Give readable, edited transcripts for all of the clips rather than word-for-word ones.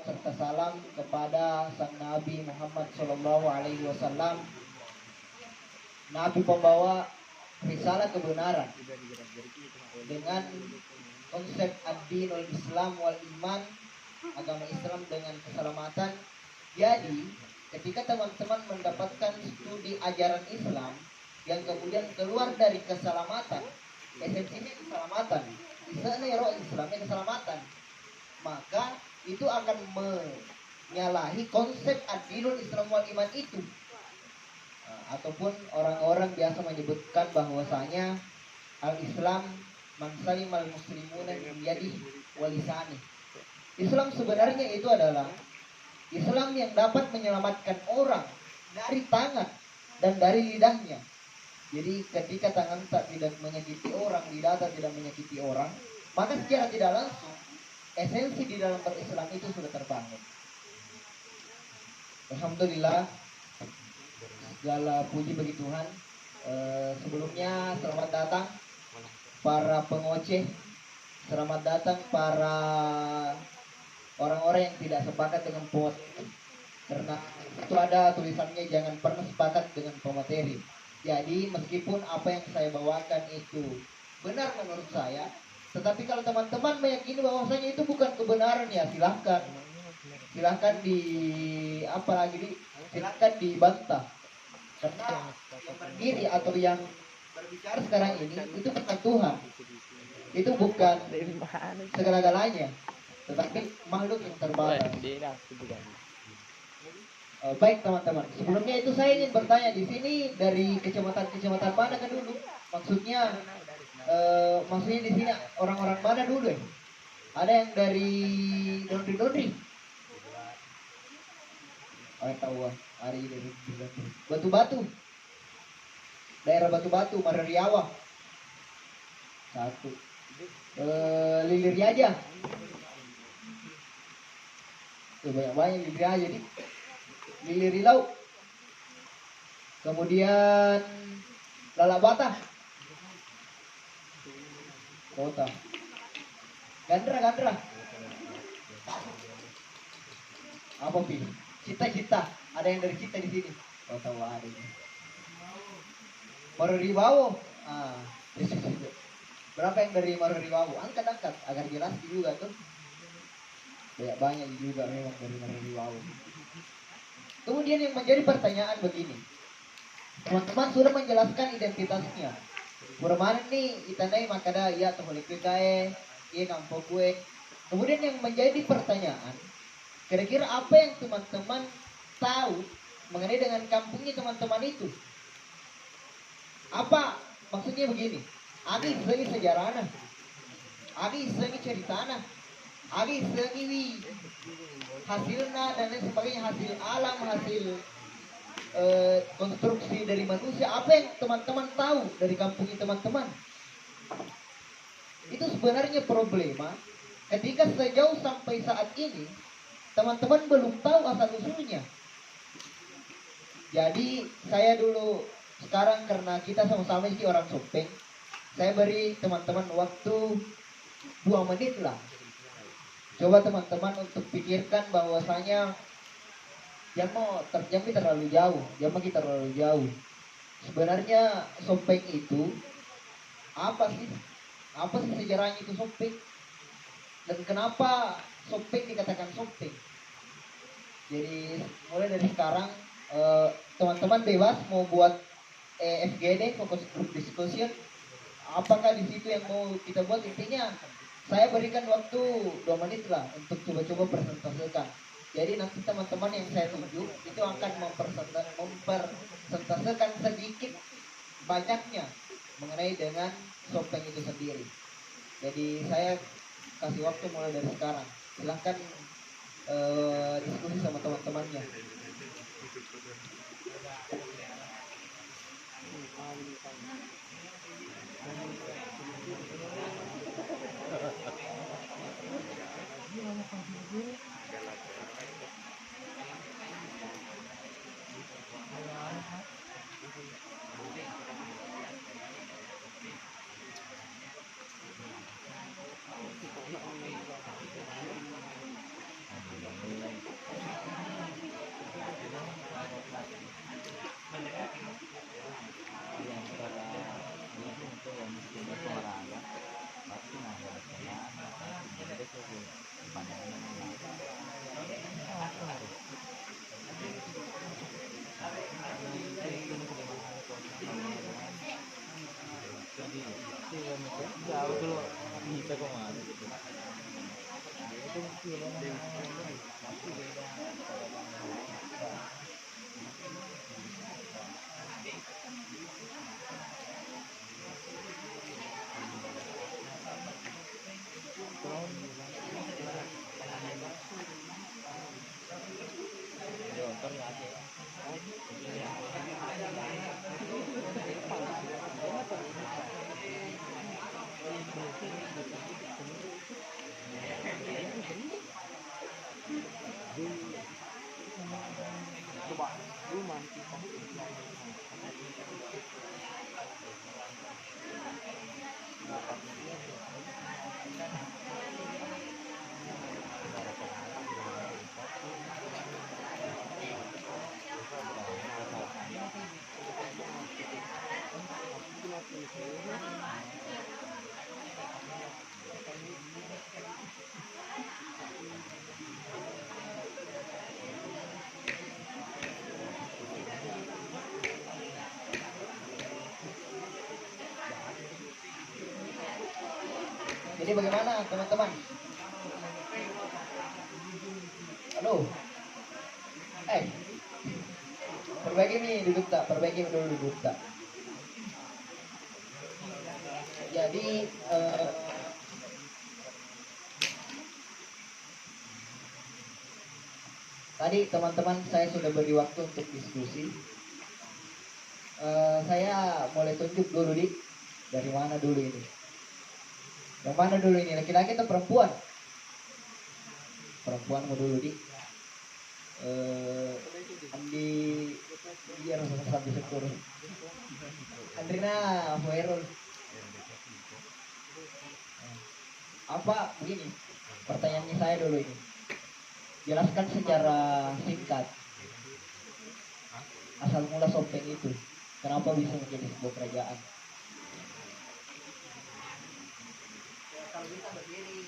serta salam kepada sang Nabi Muhammad Shallallahu Alaihi Wasallam, Nabi pembawa risalah kebenaran dengan konsep ad-dinul Islam wal iman, agama Islam dengan keselamatan. Jadi ketika teman-teman mendapatkan studi ajaran Islam yang kemudian keluar dari keselamatan, esensinya keselamatan, Islamnya keselamatan, maka itu akan menyalahi konsep ad-dinul Islam wal iman itu. Ataupun orang-orang biasa menyebutkan bahwasanya al-Islam man salimal muslimuna min yadihi wa lisanihi. Islam sebenarnya itu adalah Islam yang dapat menyelamatkan orang dari tangan dan dari lidahnya. Jadi ketika tangan tak tidak menyakiti orang, lidah tak tidak menyakiti orang, maka secara tidak langsung esensi di dalam berislam itu sudah terbangun. Alhamdulillah, segala puji bagi Tuhan. Sebelumnya selamat datang para pengoceh, selamat datang para orang-orang yang tidak sepakat dengan karena itu ada tulisannya jangan pernah sepakat dengan pemateri. Jadi meskipun apa yang saya bawakan itu benar menurut saya, tetapi kalau teman-teman meyakini bahwasanya itu bukan kebenaran, ya silahkan silahkan dibantah. Karena yang berdiri atau yang berbicara sekarang ini itu bukan Tuhan, itu bukan segala-galanya, tetapi makhluk yang terbatas. Baik teman-teman, sebelumnya itu saya ingin bertanya di sini dari kecamatan mana kan dulu? Maksudnya di sini orang-orang mana dulu ya? Ada yang dari Dondri. Tahu hari dari Batu-Batu. Daerah Batu-Batu, Marariawa. Satu. Liliri aja. Banyak-banyak Liliri aja nih. Lili Rilau, kemudian Lalabata, Kota, Gandra, apa pi? Cita, ada yang dari Cita di sini. Kota Wari, Maruriwawo, berapa yang dari Maruriwawo? Angkat, agar jelas juga tuh. Banyak juga memang dari Maruriwawo. Kemudian yang menjadi pertanyaan begini, teman-teman sudah menjelaskan identitasnya. Purman nih itanai makada ya toholikikae, iya kampo gue. Kemudian yang menjadi pertanyaan, kira-kira apa yang teman-teman tahu mengenai dengan kampungnya teman-teman itu? Apa maksudnya begini? Agi segi sejarahnya, agi segi ceritanya, agi segi hasilnya dan lain sebagainya, hasil alam, hasil konstruksi dari manusia. Apa yang teman-teman tahu dari kampungnya teman-teman? Itu sebenarnya problema ketika sejauh sampai saat ini teman-teman belum tahu asal usulnya. Jadi saya dulu sekarang karena kita sama-sama jadi orang Sopeng, saya beri teman-teman waktu 2 menit lah. Coba teman-teman untuk pikirkan bahwasanya Jambi terlalu jauh. Sebenarnya Sopeng itu apa sih? Apa sih sejarahnya itu Sopeng? Dan kenapa Sopeng dikatakan Sopeng? Jadi mulai dari sekarang teman-teman bebas mau buat FGD, fokus group discussion. Apakah di situ yang mau kita buat, intinya saya berikan waktu 2 menit lah untuk coba-coba presentasikan. Jadi nanti teman-teman yang saya tunjuk itu akan mempresentasikan sedikit banyaknya mengenai dengan Sopeng itu sendiri. Jadi saya kasih waktu mulai dari sekarang. Silahkan diskusi sama teman-temannya. Jadi bagaimana teman-teman? Halo. Perbaiki nih duduk tak? Perbaiki dulu duduk tak? Jadi tadi teman-teman saya sudah beri waktu untuk diskusi. Saya mulai tunjuk dulu dari mana dulu ini? Yang mana dulu ini? Laki-laki atau perempuan? Perempuan mau dulu Andi biar sampai syukur. Andrina Hoerul. Apa begini? Pertanyaannya saya dulu ini. Jelaskan secara singkat asal mula Sopeng itu. Kenapa bisa menjadi sebuah kerajaan? Kalau bisa berdiri.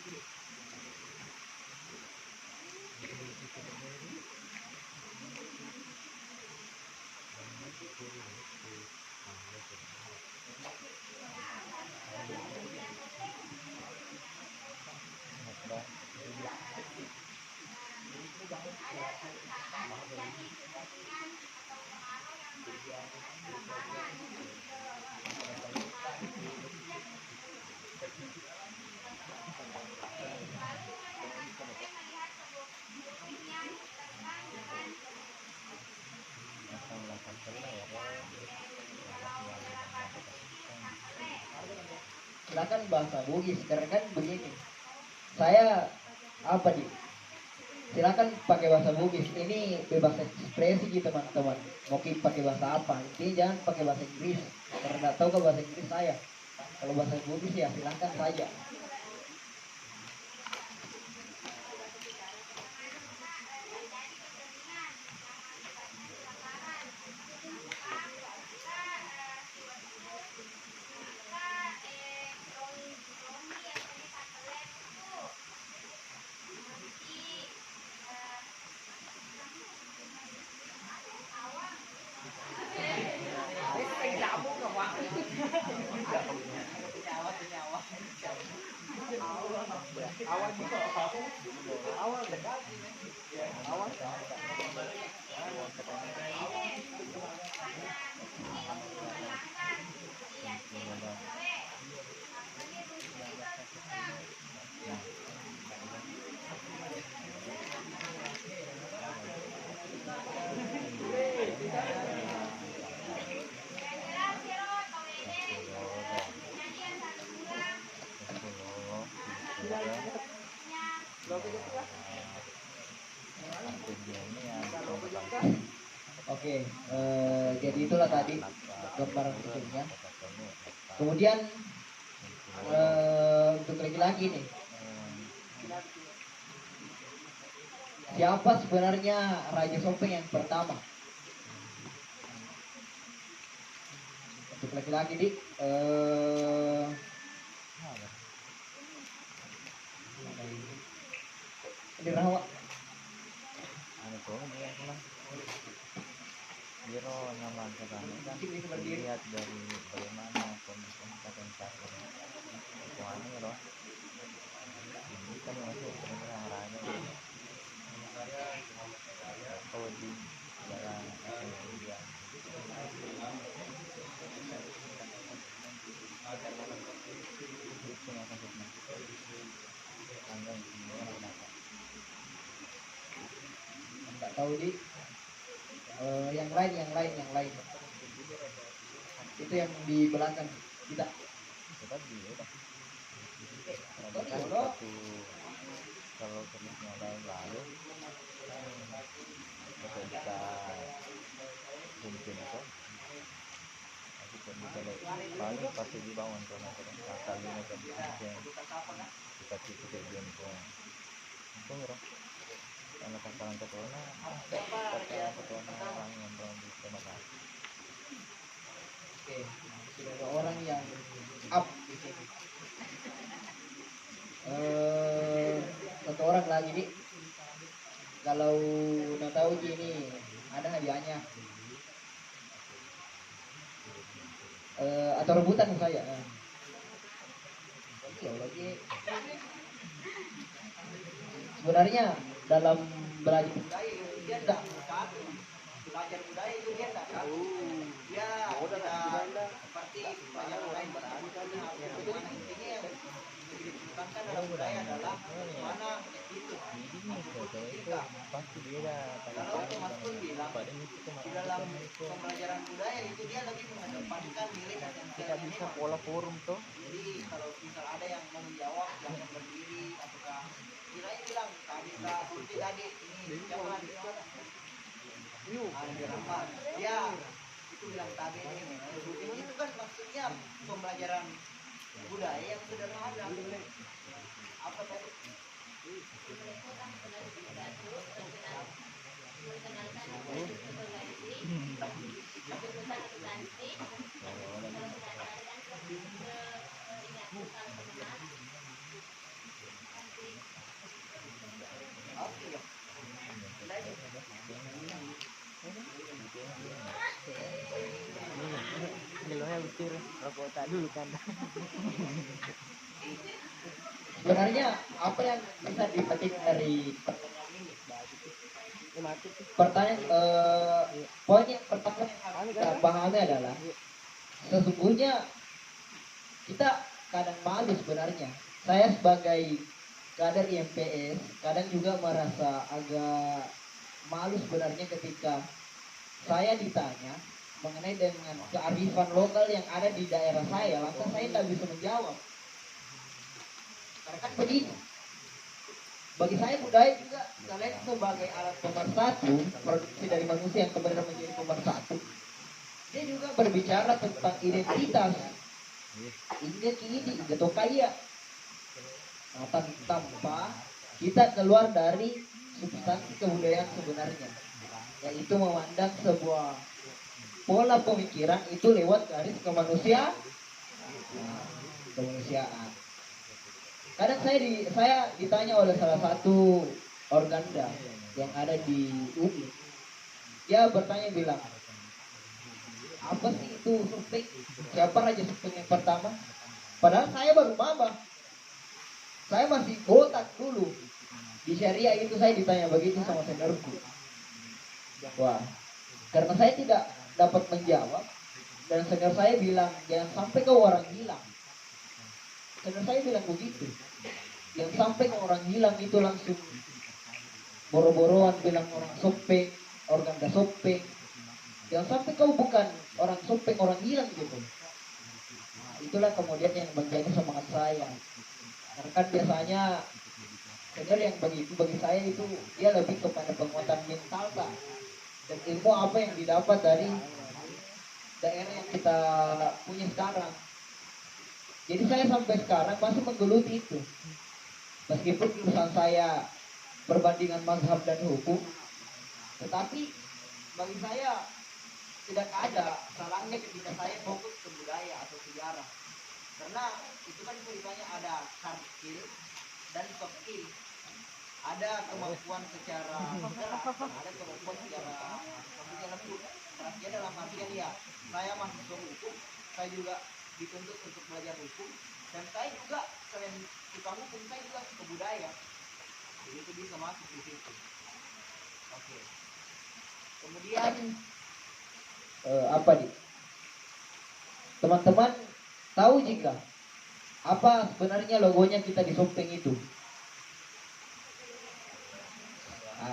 Silakan bahasa Bugis karena kan begini. Saya apa silakan pakai bahasa Bugis. Ini bebas ekspresi gitu teman-teman. Mau pakai bahasa apa? Intinya jangan pakai bahasa Inggris. Karena nggak tahu ke bahasa Inggris saya. Kalau bahasa Bugis ya silakan saja. Oke, jadi itulah tadi gambaran kecilnya. Kemudian untuk laki-laki nih, siapa sebenarnya Raja Sopeng yang pertama? Untuk laki-laki di Rawa. Biro nyaman sekali kan dilihat dari bagaimana kondisi dan lingkungannya loh. Kita masuk sebenarnya arahnya kau di jalan atau dia itu nggak sakitnya tanggal semua kenapa nggak tahu di yang lain itu yang di belakang kita. kita dia udah Sorry, kan bro. satu kalau terusnya tahun lalu kita bisa mungkin itu aku pun bisa paling pasti dibangun karena kalinya kan kita cukup kajian pun itu ngerok karena pasangan ketuanya pasangan ketuanya orang yang belum bisa makan Oke, sudah ada orang yang up di sini. Satu orang lagi nih. Kalau udah tahu gini, ada hadiahnya. Atau rebutan sama saya. Iya lagi. Sebenarnya dalam belajar budaya dia tidak satu. Belajar budaya itu dia tidak satu. Dia tidak seperti pelajaran lain berani. Bagaimana intinya yang ditekankan dalam budaya adalah mana itu. pasti beda Kalau Thomas pun bilang pada itu di dalam pembelajaran budaya itu dia lebih mengedepankan nilai dan kita bisa pola forum tuh jadi kalau misal ada yang mau menjawab yang berdiri ataukah nilai bilang tadi kak Surti tadi ini jangan ada dirapat ya itu bilang tadi ini itu kan maksudnya pembelajaran budaya yang sederhana apa tadi oke Ngeluhnya lucu rokok tak dulu kan sebenarnya apa yang bisa dipetik dari pertanyaan poin yang pertama yang harus kita pahami adalah sesungguhnya kita kadang malu sebenarnya. Saya sebagai kader IMPS kadang juga merasa agak malu sebenarnya ketika saya ditanya mengenai dengan kearifan lokal yang ada di daerah saya, lantas saya tidak bisa menjawab. Karena kan begini, bagi saya budaya juga selain sebagai alat pemersatu, produksi dari manusia yang kemudian menjadi pemersatu, dia juga berbicara tentang identitas. Ini kini atau kaya. Nah, tanpa kita keluar dari substansi kebudayaan sebenarnya, yaitu memandang sebuah pola pemikiran itu lewat garis kemanusiaan. Kemanusiaan. Kadang saya ditanya oleh salah satu organda yang ada di UI. Dia bertanya bilang, apa sih itu survei? Siapa raja survei yang pertama? Padahal saya baru maba. Saya masih botak dulu. Di syariah itu saya ditanya begitu sama seniorku. Wah, karena saya tidak dapat menjawab dan senior saya bilang jangan sampai kau orang hilang. Senior saya bilang begitu. Yang sampai kau orang hilang itu langsung boro-boroan bilang orang sopeng, organda sopeng. Jangan sampai kau bukan orang sopeng, orang hilang gitu. Nah, itulah kemudian yang menjadi semangat saya. Karena kan biasanya senior yang bagi saya itu dia lebih kepada penguatan mental Pak. Dan ilmu apa yang didapat dari daerah yang kita punya sekarang. Jadi saya sampai sekarang masih menggeluti itu. Meskipun jurusan saya perbandingan mazhab dan hukum, tetapi bagi saya tidak ada salahnya ketika saya fokus ke budaya atau sejarah. Karena itu kan ceritanya ada hard skill dan soft skill. Ada kemampuan secara gerak, ada kemampuan secara lembut. Dia dalam artian ya, saya mahasiswa hukum, saya juga dituntut untuk belajar hukum, dan saya juga selain tukang hukum saya bilang ke budaya, jadi itu bisa masuk di situ. Oke. Kemudian apa nih? Teman-teman tahu jika apa sebenarnya logonya kita di Sompeng itu?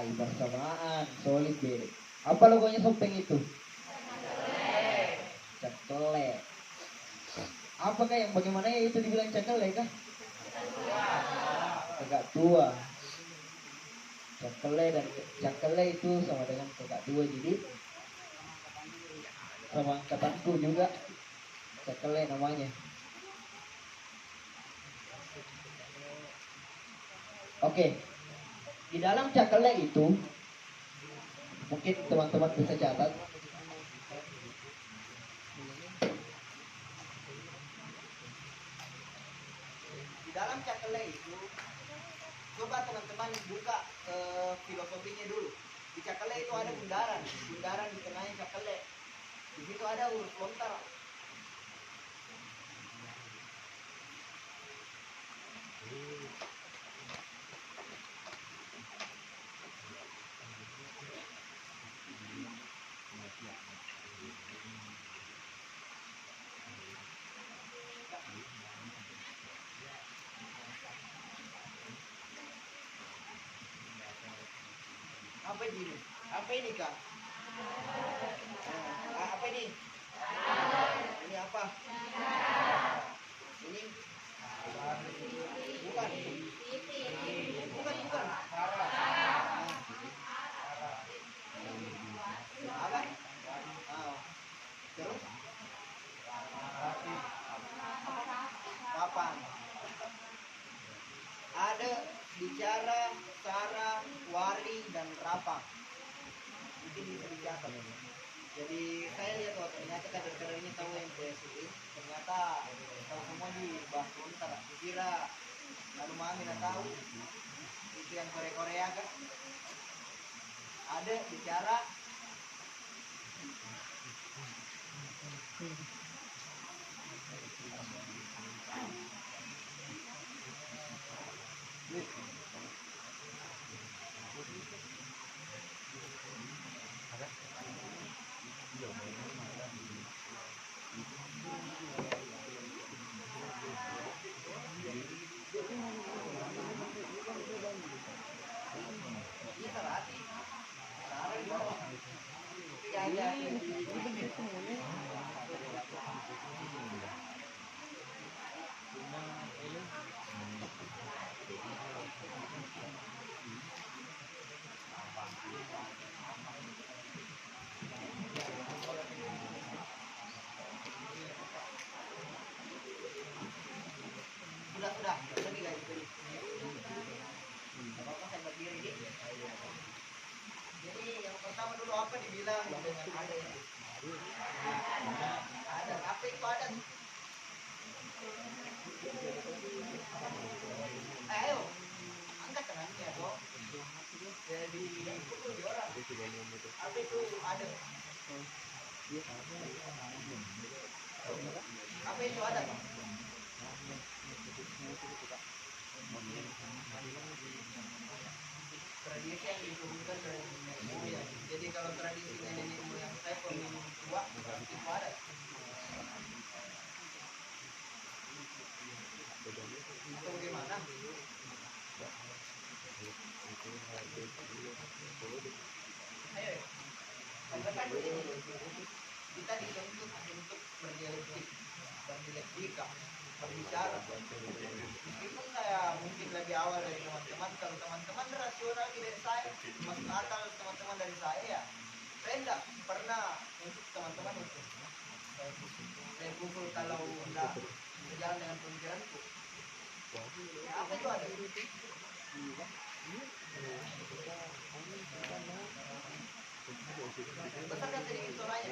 Bersamaan, solid deh. Apa logonya Sompeng itu? Cakele. Apakah yang bagaimana ya itu dibilang cakele kah? Kakak tua. Cakele dan cakele itu sama dengan kakak tua, jadi sama angkatanku juga. Cakele namanya. Oke. Di dalam cakele itu mungkin teman-teman bisa catat. Di dalam cakele itu coba teman-teman buka filosofinya dulu. Di cakele itu ada bundaran di tengahnya cakele. Di situ ada huruf lontar. Apa ini? Apa ini kak? Apa ini? Ini apa? Ini bukan. Bukan. Apa? Terus? Kapan? Ada bicara, cara, wari, dan rapang. Mungkin bisa dicatat. Jadi saya lihat ternyata kader-kadernya tahu yang PSI. Ternyata kalau semua dibahas lontar. Kira lalu mami nggak tahu itu yang Korea kan? Ada bicara. Sudah lagi guys. Apa saya berdiri. Jadi yang pertama dulu apa dibilang dengan ada ini? Ada apa itu ada? Ayo, angkat tangannya dong. Jadi pukul di orang. Apa itu ada? Apa itu ada? Tradisi yang diturunkan dari nenek moyang. Jadi kalau tradisi nenek moyang saya pemimpin tua itu ada. Atau bagaimana? Ayo, katakan begini. Kita dituntut untuk berdialektika, berbicara. Meskipun saya mungkin lebih awal dari teman-teman, kalau teman-teman rasional dari saya, masuk akal teman-teman dari saya ya, saya tidak pernah untuk teman-teman untuk saya pukul kalau tidak berjalan dengan pemikiranku. Ya, apa itu ada? Besar kan tadi suaranya?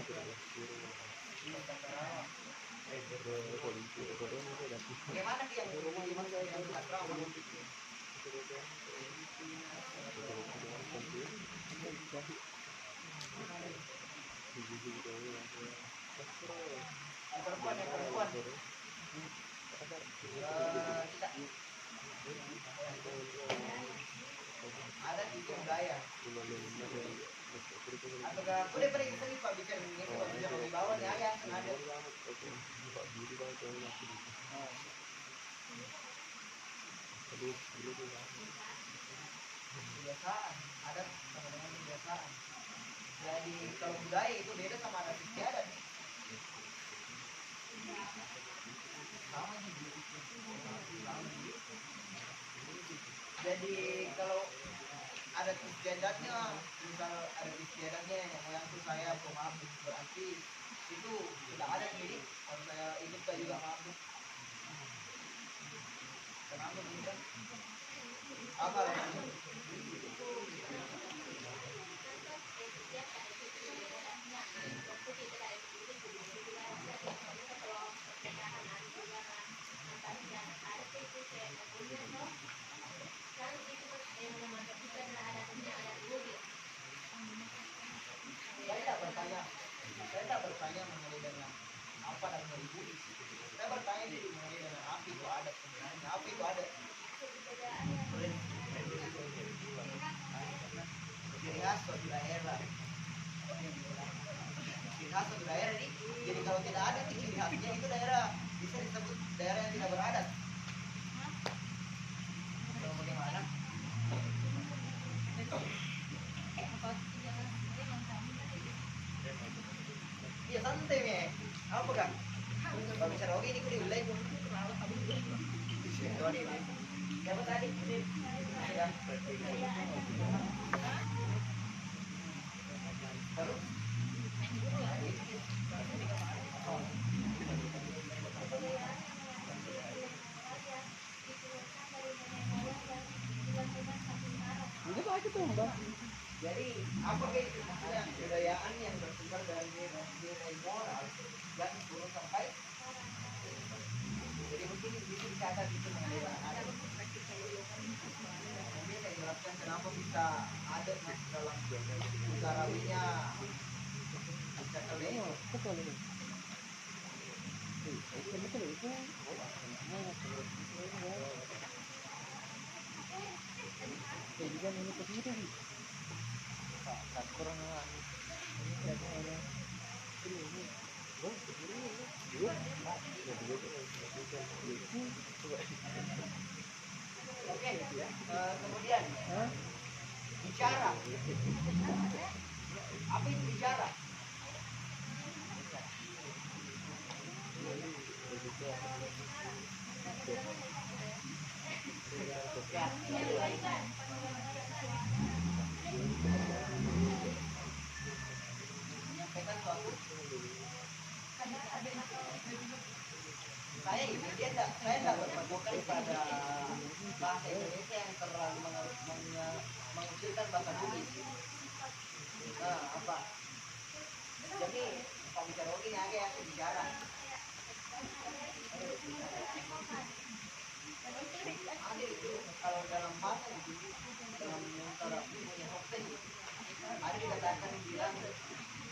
Bagaimana dia yang bukan trauma? Perempuan. Tidak. Atau ke aku daripada kita nih Pak bicara ini kalau bisa mau dibawa nih ayah ada. Oh, kebiasaan adat sama dengan kebiasaan. Jadi kalau budaya itu beda sama adat istiadat. Sama sih. Jadi kalau adat istiadatnya, misal adat istiadatnya yang moyangku saya pemabuk berarti itu sudah ada jadi kalau saya hidup saya juga mabuk. Kenapa bisa? Apa? Saya tidak bertanya mengenai dengan apa dan ibu. Saya bertanya jadi mengenai dengan apa itu adat sebenarnya. Apa itu adat? Ciri khas suatu daerah. Ciri khas suatu daerah ini. Jadi kalau tidak ada ciri khasnya itu daerah bisa disebut daerah yang tidak beradat. Kalau bagaimana? Iya santai nih. Apa kan? Kalau bicara oke ini kudu mulai pun. Siapa tadi? Ya. Terus? Jadi apa itu maksudnya kebudayaan yang bersumber dari nilai moral yang turun sampai jadi mungkin bisa dicatat itu mengenai ada mungkin saya jelaskan kenapa bisa ada masuk dalam utarawinya bisa kelihatan Oke, kemudian bicara. Apa itu bicara? Ya, menyampaikan suatu saya ini saya tidak berpatokan pada bahasa Indonesia yang terlalu mengecilkan bahasa bumi. Nah, apa? Jadi kalau bicara begini aja ya bicara. Ada itu kalau dalam bahasa itu dalam antara punya hokten ada dikatakan bilang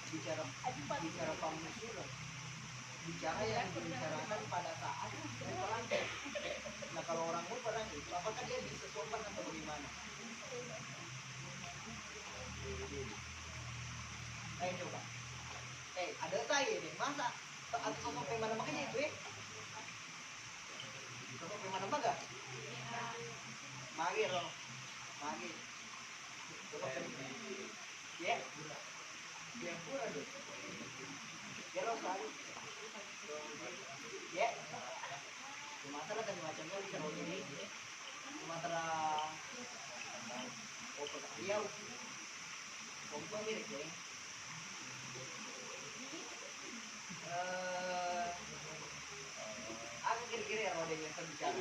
bicara pamusuran bicara yang dibicarakan pada saat perang. Nah kalau orang mau perang itu apakah dia bisa sopan atau bagaimana? Coba. Ada saya deh masa atau sosok mana makanya itu sosok mana maga? Magi loh, magi. Ya, yang kurang deh. Ya lo selalu. Ya, Sumatera dan macamnya bisa begini. Sumatera, Riau, Kompong mirip ya. Aku kira-kira ya rodenya terbicara.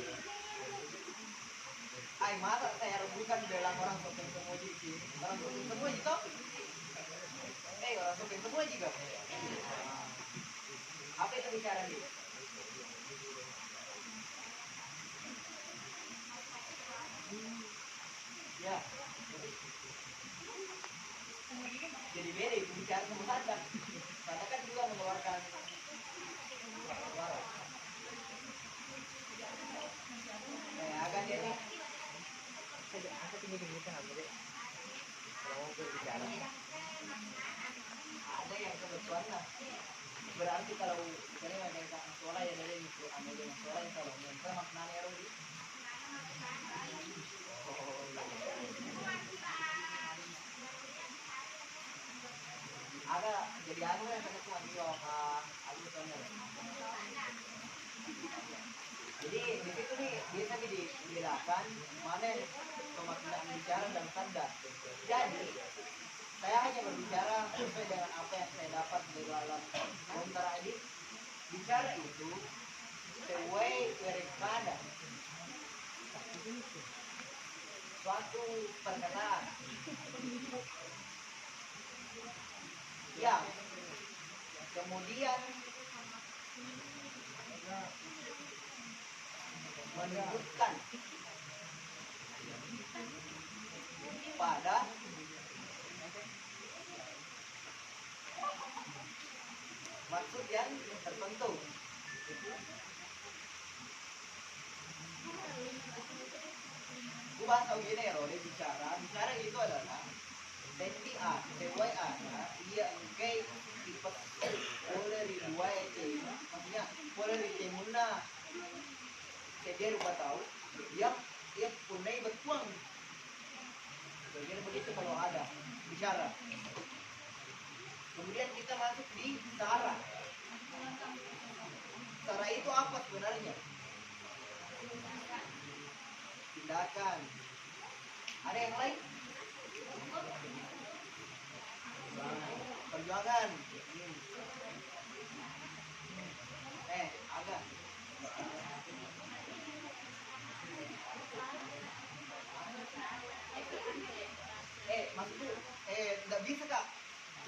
Masa saya rebukan belang orang sopeng semua di sini. Orang sopeng semua itu. Orang sopeng semua juga. Apa itu bicara nih? Ya. Jadi beda itu bicara sama sadar. Karena kan juga mengeluarkan suara. Agak dia nih. Aku tinggal di sana, Berarti kalau ini ada yang sekolah ya dari itu ada yang sekolah yang kalau yang maknanya Rodi. Oh, ada jadi anu yang kena tuan dia anu tanya. Jadi di situ nih biasa dibedakan mana yang pemaknaan bicara dan tanda. Jadi saya hanya berbicara sesuai dengan apa yang saya dapat di dalam kontara ini. Bicara itu sesuai daripada suatu perkataan yang kemudian menunjukkan pada maksud yang tertentu. Gue bahas gini ya, Rode, bicara itu adalah Dendi A, Dewa ada, dia engkau tipe boleh ribuai itu, maksudnya boleh ritemuna, saya lupa tahu, dia punai bertuang, jadi begitu kalau ada bicara. Kemudian kita masuk di sara. Sara itu apa sebenarnya? Tindakan. Ada yang lain? Perjuangan. Agak. Maksudku, nggak bisa kak.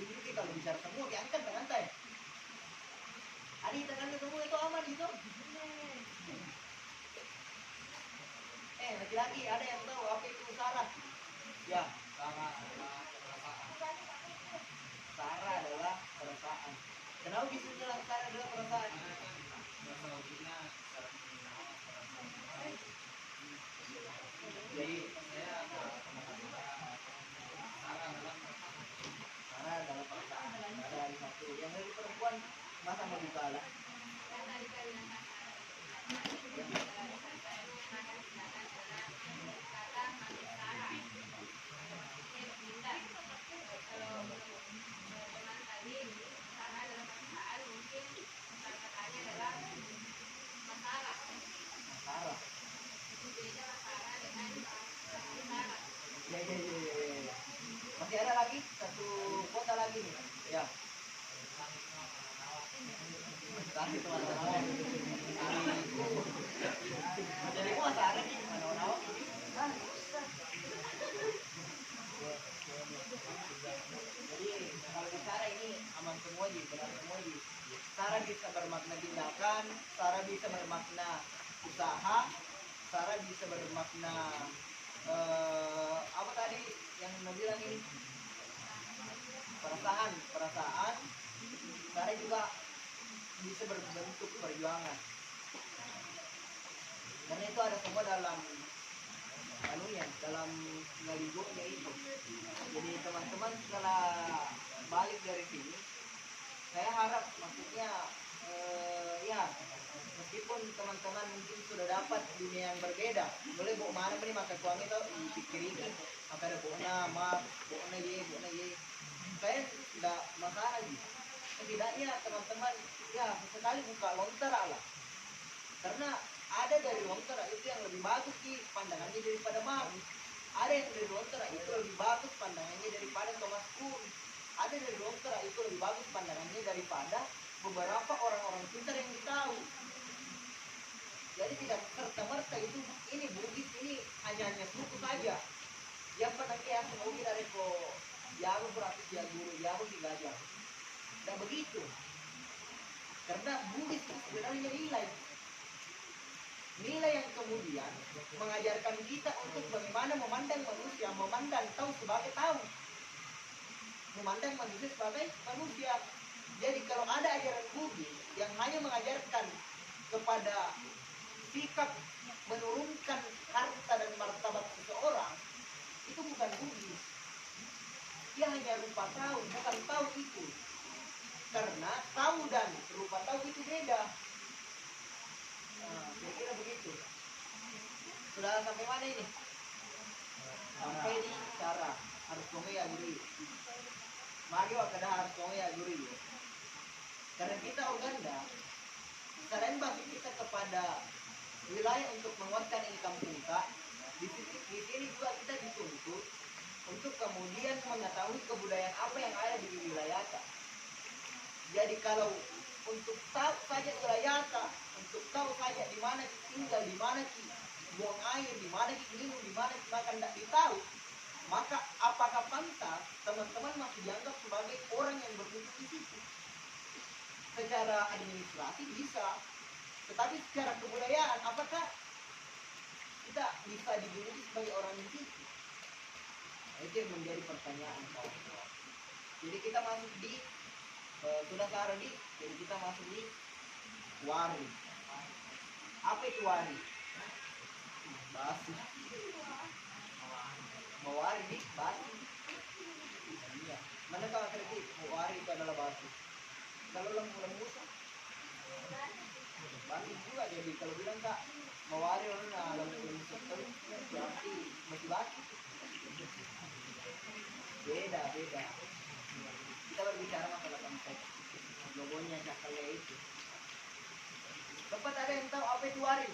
Jadi kalau bicara semua diangkat dengan teh. Adi tekan semua itu aman gitu. Laki-laki ada yang tahu apa itu sara? Ya, sara adalah perasaan. Kenapa bisa bilang sara adalah perasaan? Jadi sara adalah perasaan. Ada hari satu yang dari perempuan masa mau dikalah. Ya. Masih ada lagi satu kota lagi nih. Ya. Kasih teman-teman. Jadi gua ada nih mana-mana. Jadi kalau bicara ini aman semua ji, benar semua ji. Sara bisa bermakna tindakan, Sara bisa bermakna usaha, Sara bisa bermakna apa tadi yang Nabi bilang ini perasaan Sara juga bisa berbentuk perjuangan karena itu ada semua dalam anunya dalam ngaligunya itu. Jadi teman-teman setelah balik dari sini saya harap maksudnya ya meskipun teman-teman mungkin sudah dapat dunia yang berbeda, boleh bawa mana nih maka tuang itu dipikir ini maka ada bawa nama bawa ye saya tidak masalah gitu. Setidaknya teman-teman ya sekali buka lontara lah karena ada dari lontara itu yang lebih bagus sih pandangannya daripada Mar, ada yang dari lontara itu lebih bagus pandangannya daripada Thomas Kuhn, ada dari lontara itu lebih bagus pandangannya daripada beberapa orang-orang pintar yang tahu. Jadi tidak serta-merta itu ini Bugis ini hanya suku saja. Yang pernah kayak mau dari ko Yago berarti dia guru Yago si gajah. Dan begitu. Karena Bugis itu sebenarnya nilai yang kemudian mengajarkan kita untuk bagaimana memandang manusia, memandang tahu sebagai tahu. Memandang manusia sebagai manusia. Jadi kalau ada ajaran Bugis yang hanya mengajarkan kepada sikap menurunkan harta dan martabat seseorang, itu bukan Bugis. Dia hanya rupa tahu, bukan tahu itu. karena tahu dan rupa tahu itu beda. Nah, kira-kira begitu. Sudah sampai mana ini? Sampai di cara harus ya guri. Mari kada harus ya guri. Karena kita Uganda, selain bagi kita kepada wilayah untuk menguatkan income kita, di sini juga kita dituntut untuk kemudian mengetahui kebudayaan apa yang ada di wilayah kita. Jadi kalau untuk tahu saja wilayah kita, untuk tahu saja di mana tinggal, di mana buang air, di mana minum, di mana makan, tidak ditahu, maka apakah pantas teman-teman masih dianggap sebagai orang yang bermutu di situ? Secara administrasi bisa, tetapi secara kebudayaan apakah kita bisa dijuluki sebagai orang di situ? Nah, itu yang menjadi pertanyaan. Jadi kita masuk di sudah Saradi, jadi kita masuk di wari. Apa itu wari? Basi. Mawari di basi. Iya. Mana kau ngerti? Mawari itu adalah basi. Kalau lembu-lembu basi juga. Jadi kalau bilang kak mawari orang lembu-lembu sekali berarti masih basi. Beda. Kita berbicara masalah konteks. Logonya cakalnya itu. Tempat ada yang tahu apa itu wari?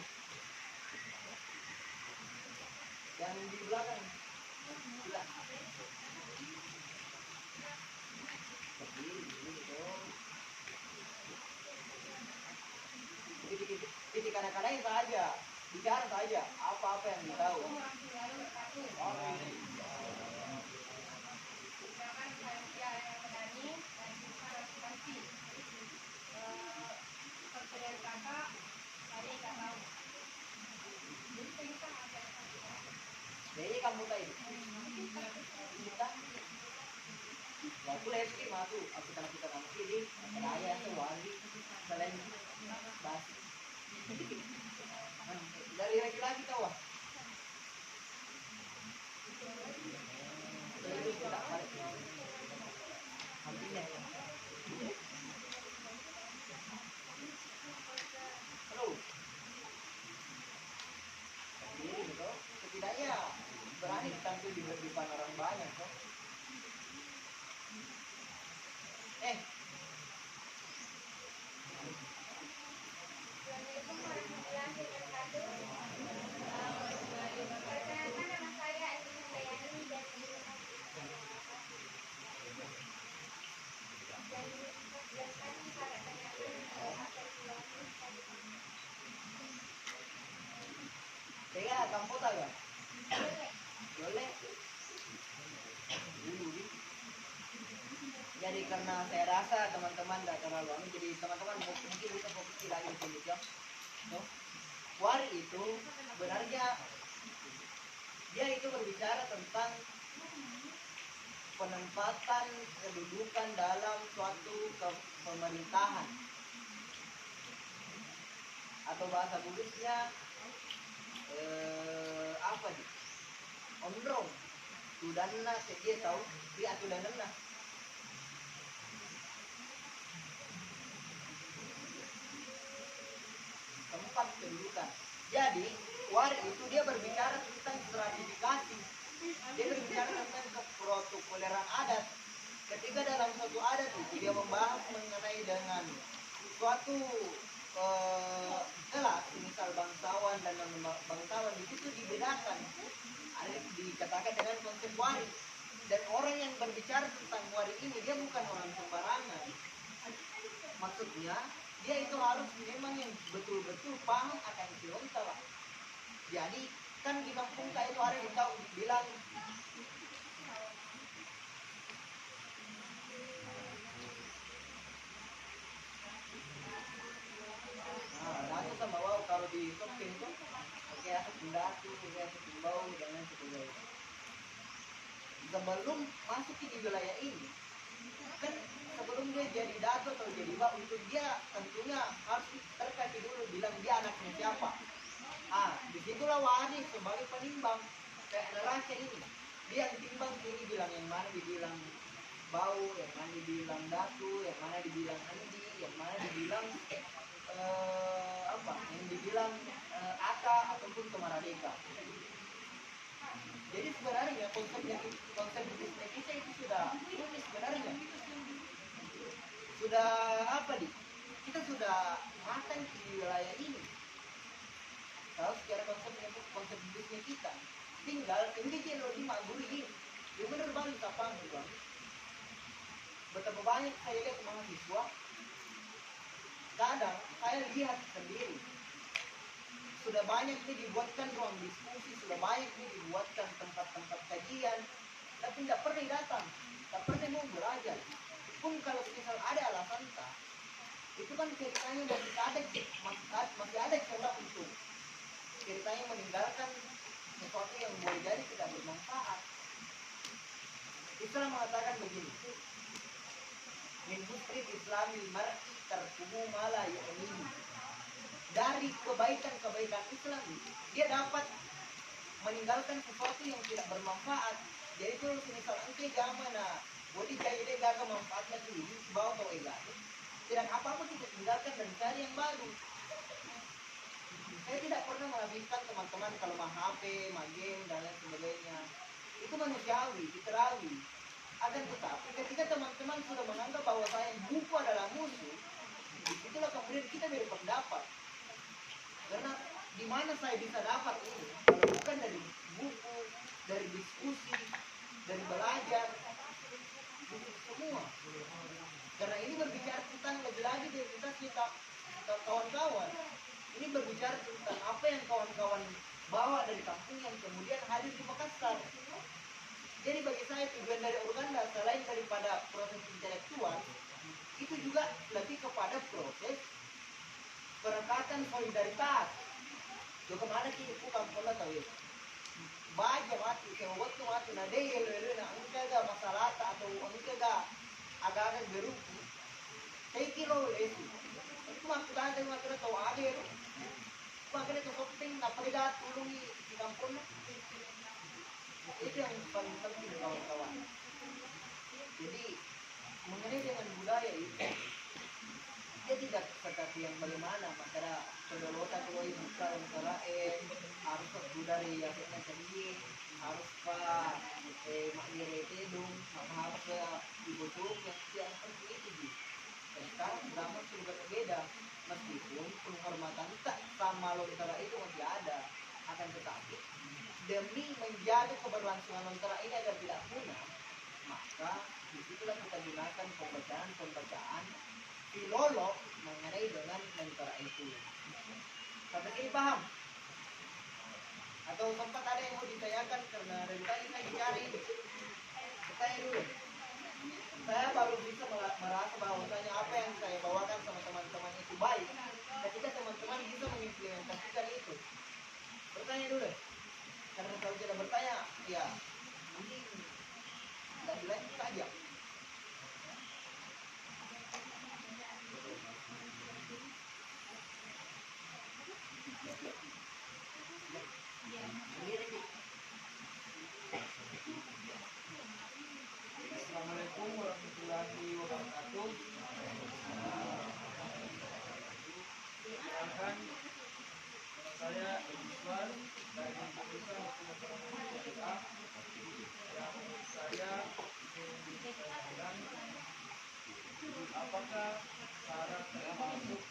Yang di belakang. Gila. Jadi kadang-kadang saja bicara saja apa-apa yang ditahu. Jadi kamu tahu kita waktu SD masuk aku tanah kita kamu ini saya itu wali selain basi dari laki-laki tahu wah itu tidak balik hampirnya halo ini betul setidaknya berani tampil di depan orang banyak kok. Kaya kampus agak boleh. Jadi karena saya rasa teman-teman tidak terlalu jadi teman-teman mungkin bisa fokus di lagi di ya. No? Wari itu benarnya dia itu berbicara tentang penempatan kedudukan dalam suatu pemerintahan atau bahasa Buddhisnya apa nih? Ondrong. Tudana dia tahu dia tudana. Tempat kedudukan. Jadi wari itu dia berbicara tentang stratifikasi. Dia berbicara tentang keprotokoleran adat. Ketika dalam suatu adat itu dia membahas mengenai dengan suatu kelas, misal bangsawan dan non bangsawan itu dibedakan. Ada dikatakan dengan konsep wari. Dan orang yang berbicara tentang wari ini dia bukan orang sembarangan. Maksudnya dia itu harus memang yang betul-betul paham akan Sionta lah. Jadi kan di kampung saya itu ada yang tahu bilang aku sama wow kalau di shopping tuh oke aku pindatu, oke aku timbau dan sebagainya. Sebelum masuk di wilayah ini kan sebelum dia jadi dato atau jadi bak untuk dia tentunya harus terkasih dulu bilang dia anaknya siapa. Disitulah wani sebagai penimbang kayak neraca ini dia yang timbang ini bilang yang mana dibilang bau, yang mana dibilang datu, yang mana dibilang andi, yang mana dibilang apa? Yang dibilang aka ataupun kemaradeka. Jadi sebenarnya konsep bisnis kita itu sudah unik sebenarnya. Sudah apa nih? Kita sudah matang di wilayah ini. Kalau secara konsep bisnis kita, tinggal ini kalau di Maguri ini, ya benar banget apa bang? Betapa banyak saya lihat mahasiswa, kadang saya lihat sendiri sudah banyak nih dibuatkan ruang diskusi, sudah banyak nih dibuatkan tempat-tempat kajian, tapi tidak pernah datang, tidak pernah mau belajar. Pun kalau misal ada alasan tak, itu kan ceritanya masih ada celah untuk ceritanya meninggalkan sesuatu yang boleh jadi tidak bermanfaat. Islam mengatakan begini, min husnil islamil mar'i tarkuhu ma la yu'minu. Dari kebaikan-kebaikan Islam dia dapat meninggalkan sesuatu yang tidak bermanfaat. Jadi itu misal engke zaman bodi jaya dia gagal manfaatnya dulu bawa atau enggak. Tidak apa-apa kita tinggalkan dan cari yang baru. Saya tidak pernah menghabiskan teman-teman kalau mah HP, mah game dan lain sebagainya. Itu manusiawi, fitrawi. Akan tetapi ketika teman-teman sudah menganggap bahwa saya buku adalah musuh, itulah kemudian kita beri pendapat. Karena di mana saya bisa dapat ini? Kalau bukan dari buku, dari diskusi, dari belajar, itu semua. Karena ini berbicara tentang lagi-lagi identitas kita kawan-kawan. Ini berbicara tentang apa yang kawan-kawan bawa dari kampung yang kemudian hadir di Makassar. Jadi bagi saya tujuan dari Organda selain daripada proses intelektual, itu juga lebih kepada proses perekatan solidaritas. Jo kemana sih itu kampung lah tahu ya? Baja mati, sewot tu mati, na deh na angka ga masalah atau angka ga agak-agak beruku. Saya kira itu. Itu maksudnya dari masalah tahu ada ya. Makanya itu penting, nak pergi tulungi di kampung. Itu yang paling penting kawan-kawan. Jadi mengenai dengan budaya itu, dia tidak seperti yang bagaimana masalah kedolota kalau ibu kalau harus dari yang tadi harus pak maknire itu dong harus ibu tuh yang seperti itu sih. Sekarang zaman sudah berbeda meskipun penghormatan tak sama lontara itu masih ada, akan tetapi demi menjaga keberlangsungan lontara ini agar tidak punah, maka disitulah kita gunakan pembacaan filolog mengenai dengan lontara itu. Sampai ini paham? Atau sempat ada yang mau ditanyakan karena dari tadi saya bicara ini? Bertanya dulu. Saya baru bisa merasa bahwasanya apa yang saya bawakan sama teman-teman itu baik ketika teman-teman bisa mengimplementasikan itu. Bertanya dulu. Karena kalau tidak bertanya, ya mungkin tidak dilanjut saja. Assalamualaikum warahmatullahi wabarakatuh. Silakan saya Iswan dari Jurusan Hukum Syariah. Saya ingin menanyakan apakah syarat termasuk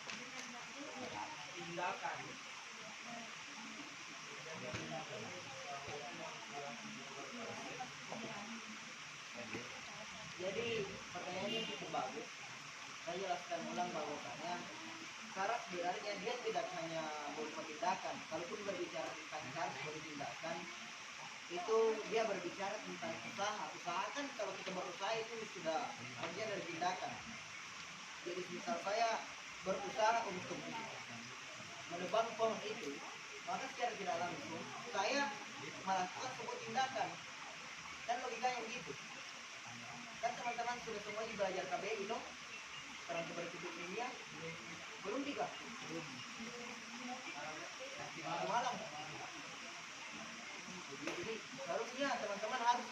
tindakan. Jadi pertanyaannya cukup bagus. Saya jelaskan ulang bahwasannya syarat sebenarnya dia tidak hanya berupa tindakan. Kalaupun berbicara tentang syarat berupa tindakan, itu dia berbicara tentang usaha. Usaha kan kalau kita berusaha itu sudah bagian dari tindakan. Jadi misal saya berusaha untuk menebang pohon itu, maka secara tidak langsung saya melakukan sebuah tindakan. Dan logikanya begitu. Kan teman-teman sudah semuanya belajar KBI dong? Kerangka berhidup ilmiah belum juga? Malam. Jadi harusnya teman-teman harus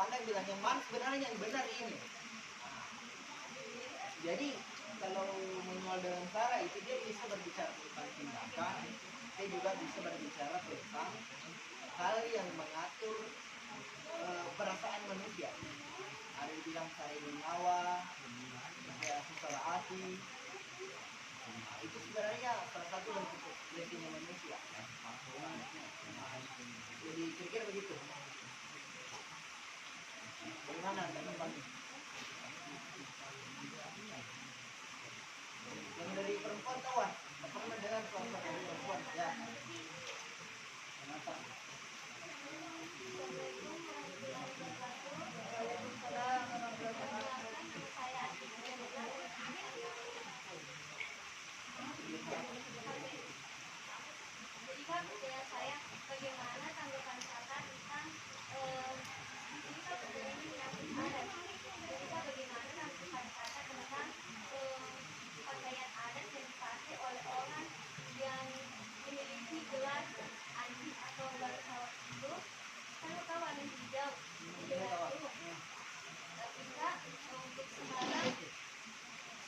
pandang bilang yang mana sebenarnya yang benar ini. Jadi kalau manual dengan cara itu dia bisa berbicara tentang tindakan, dia juga bisa berbicara tentang hal yang mengatur perasaan manusia. Ada yang bilang saling nyawa, ya secara hati. Nah, itu sebenarnya salah satu bentuk ekspresinya manusia. Jadi kira-kira begitu. Bagaimana Anda tempatnya? Yang dari perempuan kawan, pernah dengar suara dari perempuan? Ya. Kenapa? Jadi kan pertanyaan saya, bagaimana tanggapan kakak tentang ini kan pertanyaan menyangkut adat. Jadi kan bagaimana tanggapan kakak tentang pakaian adat yang dipakai oleh orang yang memiliki gelar anjing atau bangsawan itu, kan tahu warna hijau, hijau itu. Tapi kak, untuk sekarang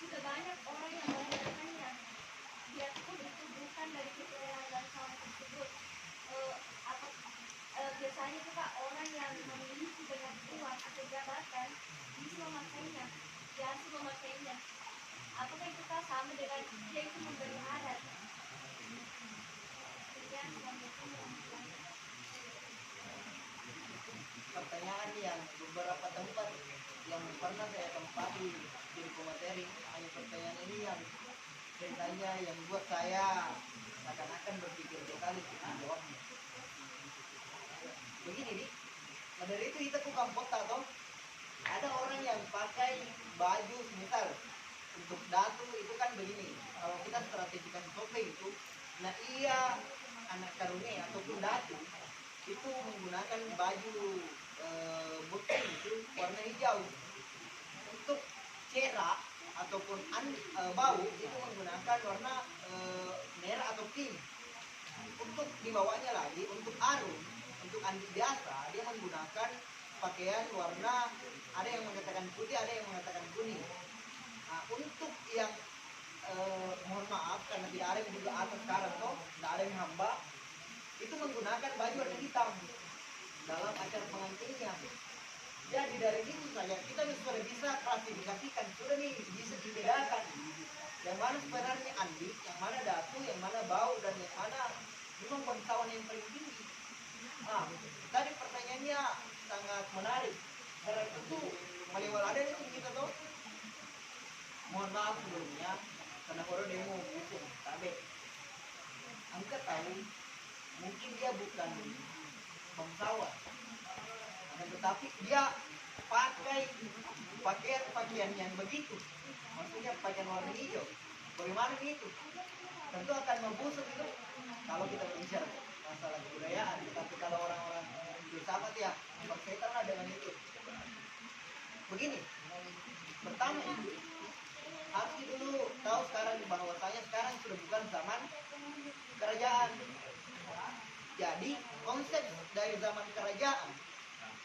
sudah banyak orang yang menggunakannya. Biarpun itu bukan dari keturunan bangsawan tersebut. Apa biasanya itu kak orang yang memiliki banyak uang atau jabatan bisa memakainya, biasa memakainya. Apakah itu kak sama dengan dia itu memberi adat? Sekian, assalamualaikum. Pertanyaan yang beberapa tempat yang pernah saya tempati di buku materi, hanya pertanyaan ini yang ceritanya yang buat saya akan berpikir dua kali untuk menjawabnya. Begini nih, dari itu kita tukang kota toh, ada orang yang pakai baju misal untuk datu itu kan begini. Kalau kita strategikan topeng itu, nah iya anak karunia ataupun datu itu menggunakan baju putih itu warna hijau. Untuk cerak ataupun bau itu menggunakan warna merah atau pink. Untuk dibawanya lagi untuk arum, untuk andi biasa dia menggunakan pakaian warna, ada yang mengatakan putih, ada yang mengatakan kuning. Nah, untuk yang mohon maaf karena tidak ada yang juga atas sekarang toh, tidak ada yang hamba, itu menggunakan baju warna hitam dalam acara pengantinnya. Jadi dari itu saja kita sudah bisa klasifikasikan, sudah nih bisa dibedakan yang mana sebenarnya andi, yang mana datu, yang mana bau, dan yang mana memang bangsawan yang paling tinggi. Nah, tadi pertanyaannya sangat menarik. Karena itu melewat ada itu kita tuh. Mohon maaf sebelumnya, karena kalau demo usung tabe. Angkat tahu, mungkin dia bukan bangsawan, tetapi dia pakai pakaian yang begitu, maksudnya pakaian warna hijau. Bagaimana itu? Tentu akan membusuk itu kalau kita berbicara masalah kebudayaan. Tapi kalau orang-orang filsafat ya berkaitanlah dengan itu. Begini, pertama harus dulu tahu sekarang bahwasanya sekarang sudah bukan zaman kerajaan. Jadi konsep dari zaman kerajaan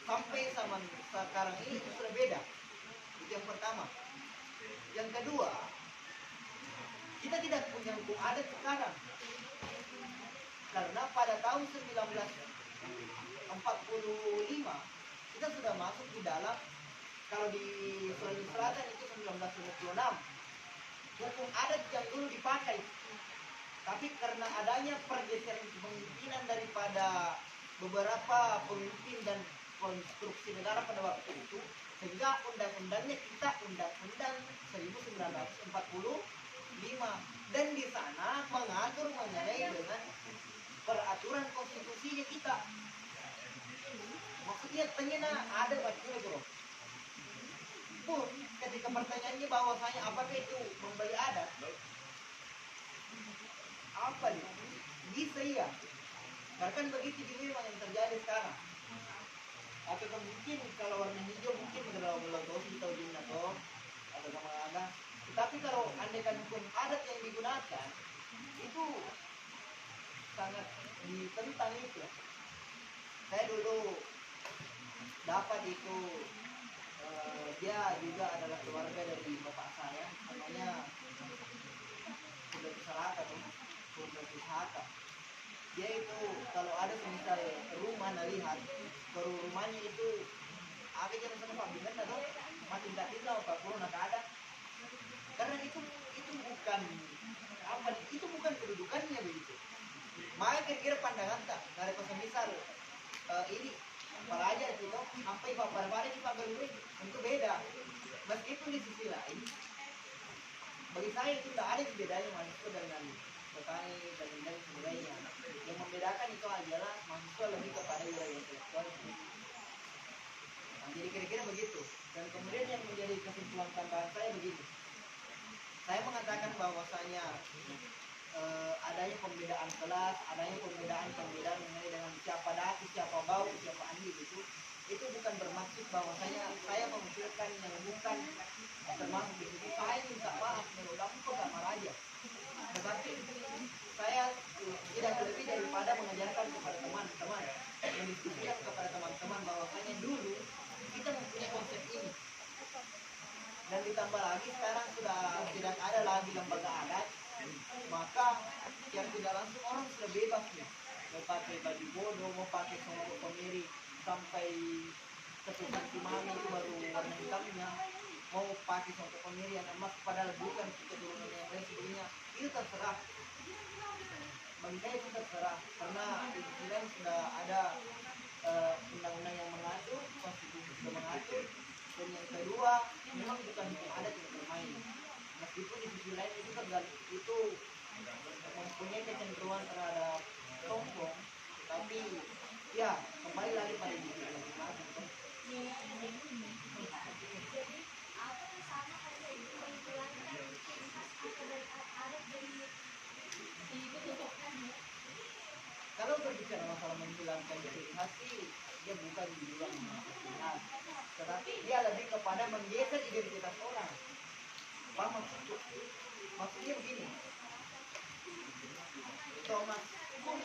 sampai zaman sekarang ini itu sudah beda. Itu yang pertama. Yang kedua, kita tidak punya hukum adat sekarang. Karena pada tahun 1945 kita sudah masuk di dalam, kalau di Sulawesi Selatan itu 1956 hukum adat yang dulu dipakai. Tapi karena adanya pergeseran kepemimpinan daripada beberapa pemimpin dan konstruksi negara pada waktu itu, sehingga undang-undangnya kita Undang-Undang 1945, dan di sana mengatur mengenai dengan peraturan konstitusinya kita. Maksudnya ternyata ada bagian itu loh. Pun ketika pertanyaannya bahwasanya apakah itu membeli adat, apa nih? Bisa iya. Bahkan begitu juga memang yang terjadi sekarang. Atau mungkin kalau warna hijau mungkin kalau melotosi atau atau sama ada. Tetapi kalau andaikan hukum adat yang digunakan itu sangat ditentang itu. Saya dulu dapat itu dia juga adalah keluarga dari bapak saya, namanya sudah Sahaka tuh, sudah Sahaka. Dia itu kalau ada misal rumah nah lihat ke rumahnya itu ada yang sama pabingan atau makin tak tinggal apa corona ada, karena itu bukan apa, itu bukan kedudukannya begitu. Maka kira-kira pandangan tak dari misal ini pelajar itu sampai pada di pagaluin itu beda. Meskipun di sisi lain bagi saya itu tidak ada bedanya mahasiswa dengan petani dan sebagainya. Yang membedakan itu adalah mahasiswa lebih kepada wilayah intelektual. Nah, jadi kira-kira begitu. Dan kemudian yang menjadi kesimpulan tambahan saya begini. Saya mengatakan bahwasanya adanya pembedaan kelas, adanya pembedaan mengenai dengan siapa daki, siapa bau, siapa andi itu bukan bermaksud bahwasanya saya mengusulkan yang bukan termasuk di situ. Saya minta maaf mengulang agama aja, tetapi saya tidak lebih daripada mengajarkan kepada teman-teman, mendiskusikan kepada teman-teman bahwasanya dulu kita mempunyai konsep ini, dan ditambah lagi sekarang sudah tidak ada lagi lembaga adat, maka yang tidak langsung orang sudah bebas nih, mau pakai baju bodoh, mau pakai songkok kemiri sampai ketukan timami itu baru warna hitamnya, mau pakai songkok kemiri yang emas padahal bukan keturunan yang lain sebelumnya, itu terserah. Bagi saya itu terserah, karena di sisi lain sudah ada undang-undang yang mengatur, konstitusi sudah mengatur, dan yang kedua memang bukan hukum adat yang bermain. Meskipun di sisi lain itu mempunyai kecenderungan terhadap sombong, tapi ya kembali lagi pada diri masing-masing. Jadi apa yang sama kayak menghilangkan ciri khas atau dari adat dari Kalau berbicara masalah menghilangkan ciri khas sih, dia bukan dibilang khas, tetapi dia lebih kepada menggeser identitas orang. Apa maksudnya? Maksudnya begini. Thomas Kuhn,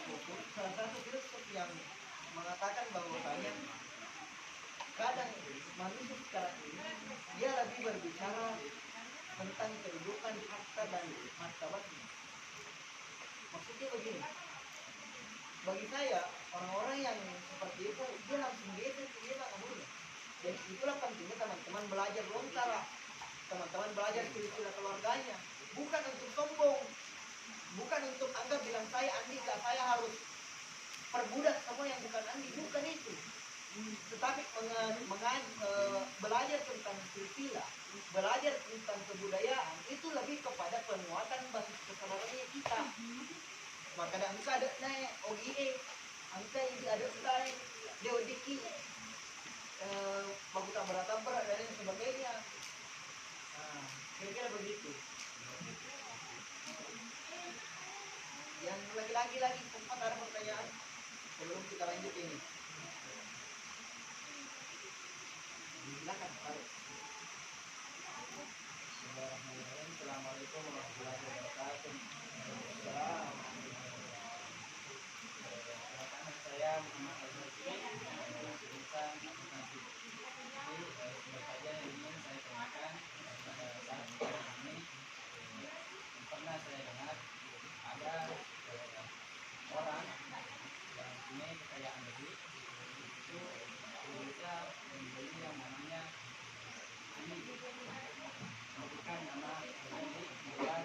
salah satu filsuf yang mengatakan bahwasanya kadang manusia sekarang ini dia lebih berbicara tentang kedudukan, harta dan martabatnya. Maksudnya begini. Bagi saya orang-orang yang seperti itu dia langsung geser ke dia kamunya. Dan itulah pentingnya teman-teman belajar lontara, teman-teman belajar silsilah keluarganya, bukan untuk sombong, bukan untuk anggap bilang saya Andi, saya harus perbudak semua yang bukan Andi, bukan itu. Tetapi belajar tentang silsilah, belajar tentang kebudayaan itu lebih kepada penguatan basis keseluruhannya kita. Maka ada angka ada naik OGE, angka ini ada naik DODK, baku tabrak dan lain sebagainya. Nah, kira-kira begitu. Yang lagi sempat ada pertanyaan sebelum kita lanjut ini. Silakan Pak. Bismillahirrahmanirrahim. Assalamualaikum warahmatullahi wabarakatuh. Saya Muhammad Al-Fatih, jurusan Akuntansi. Jadi sebut saja yang ingin saya tanyakan pada saat ini pernah saya dengar ada orang yang punya kekayaan lebih itu bisa membeli yang namanya ini bukan nama pribadi bukan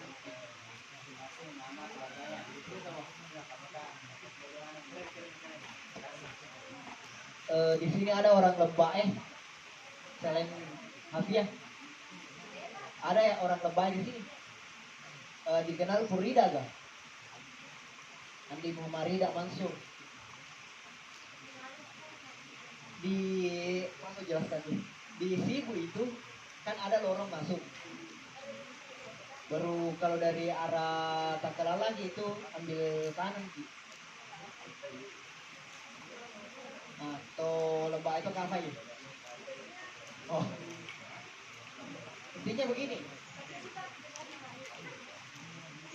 masing-masing nama keluarganya itu sama apakah di sini ada orang Lebak selain Hafiah ada ya orang Lebak di sini dikenal Purida gak? Andi Muhammarida Mansur di mana jelaskan tuh di Sibu itu kan ada lorong masuk baru kalau dari arah Takalar lagi itu ambil kanan sih. Nah, tol Lebak itu apa ya? Oh, intinya begini.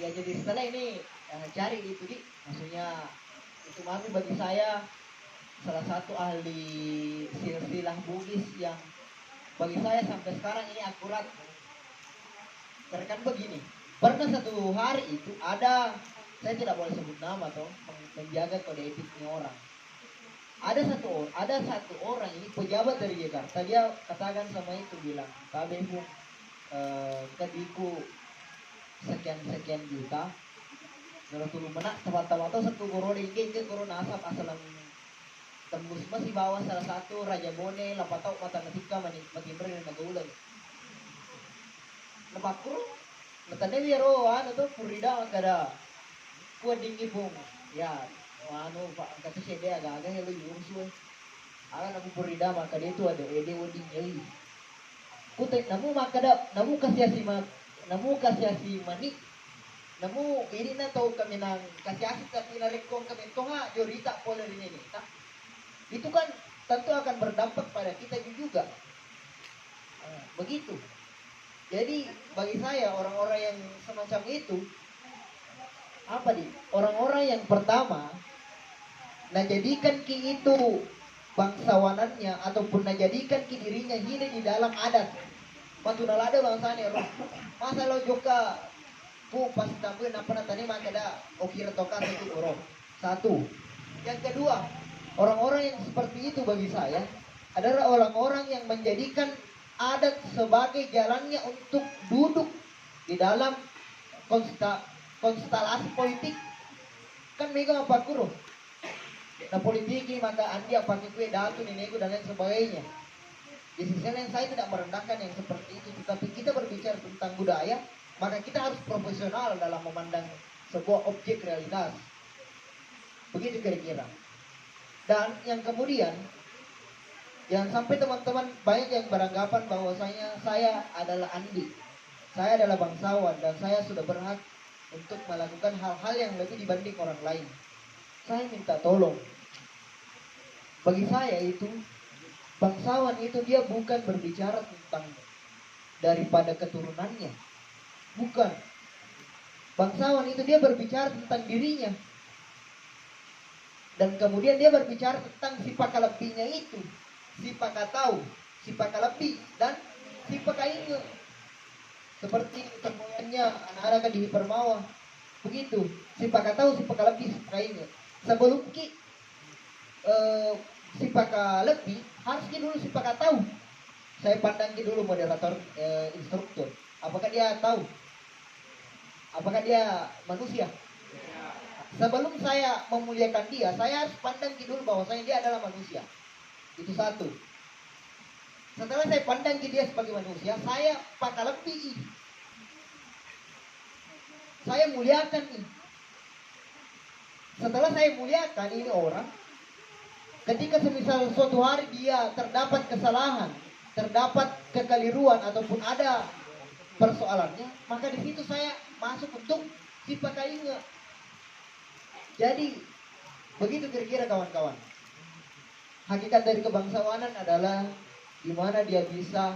Ya jadi setelah ini cari itu di, maksudnya itu mami bagi saya salah satu ahli silsilah Bugis yang bagi saya sampai sekarang ini akurat. Karena kan begini, pernah satu hari itu ada, saya tidak boleh sebut nama toh, menjaga kode etiknya orang. Ada satu orang ini pejabat dari Jakarta, dia katakan sama itu bilang, "Kabe Bung, kadiku sekian juta, kalau tulu menak teman-teman tuh satu korona ini ke korona asap asalan tembus masih bawah salah satu Raja Bone lapatau matematika matimbre dan nagaulan napakuro natane biro ano to purida kada kuat dingin bung ya ano pak kata siya dia agak hello yung suwe aga namu purida maka dia itu ada ede woding nyeli kutek namu kasih manik namu ini na tahu kami nang kasih asik tapi narekong kami to nga jorita pola rin ini tak itu kan tentu akan berdampak pada kita juga. Begitu. Jadi bagi saya orang-orang yang semacam itu apa nih? Orang-orang yang pertama nah jadikan ki itu bangsawanannya ataupun nah jadikan ki dirinya hidup di dalam adat. Matunal ada bangsanya roh. Masa lo juga ku pas tambuhin apa tadi makada okira toka itu roh. Satu. Yang kedua, orang-orang yang seperti itu bagi saya adalah orang-orang yang menjadikan adat sebagai jalannya untuk duduk di dalam konstelasi politik. Kan mega apa kuro? Nah politik ini maka andi apa kue datu nego dan lain sebagainya. Di sisi lain saya tidak merendahkan yang seperti itu, tetapi kita berbicara tentang budaya, maka kita harus profesional dalam memandang sebuah objek realitas. Begitu kira-kira. Dan yang kemudian, yang sampai teman-teman banyak yang beranggapan bahwasanya saya adalah Andi, saya adalah bangsawan dan saya sudah berhak untuk melakukan hal-hal yang lebih dibanding orang lain. Saya minta tolong. Bagi saya itu, bangsawan itu dia bukan berbicara tentang daripada keturunannya. Bukan. Bangsawan itu dia berbicara tentang dirinya. Dan kemudian dia berbicara tentang si pakalepinya itu, si pakatau, si pakalepi dan si pakainge. Seperti temuannya anak-anak di Permawa. Begitu, si pakatau, si pakalepi, si pakainge. Sebelum si pakalepi harus dulu si pakatau. Saya pandang dulu moderator instruktur. Apakah dia tahu? Apakah dia manusia? Sebelum saya memuliakan dia, saya harus pandang dulu bahwasanya dia adalah manusia. Itu satu. Setelah saya pandang dia sebagai manusia, saya pakalepi. Saya muliakan ini. Setelah saya muliakan ini orang, ketika semisal suatu hari dia terdapat kesalahan, terdapat kekeliruan ataupun ada persoalannya, maka di situ saya masuk untuk si pakainge. Jadi begitu kira-kira kawan-kawan. Hakikat dari kebangsawanan adalah di mana dia bisa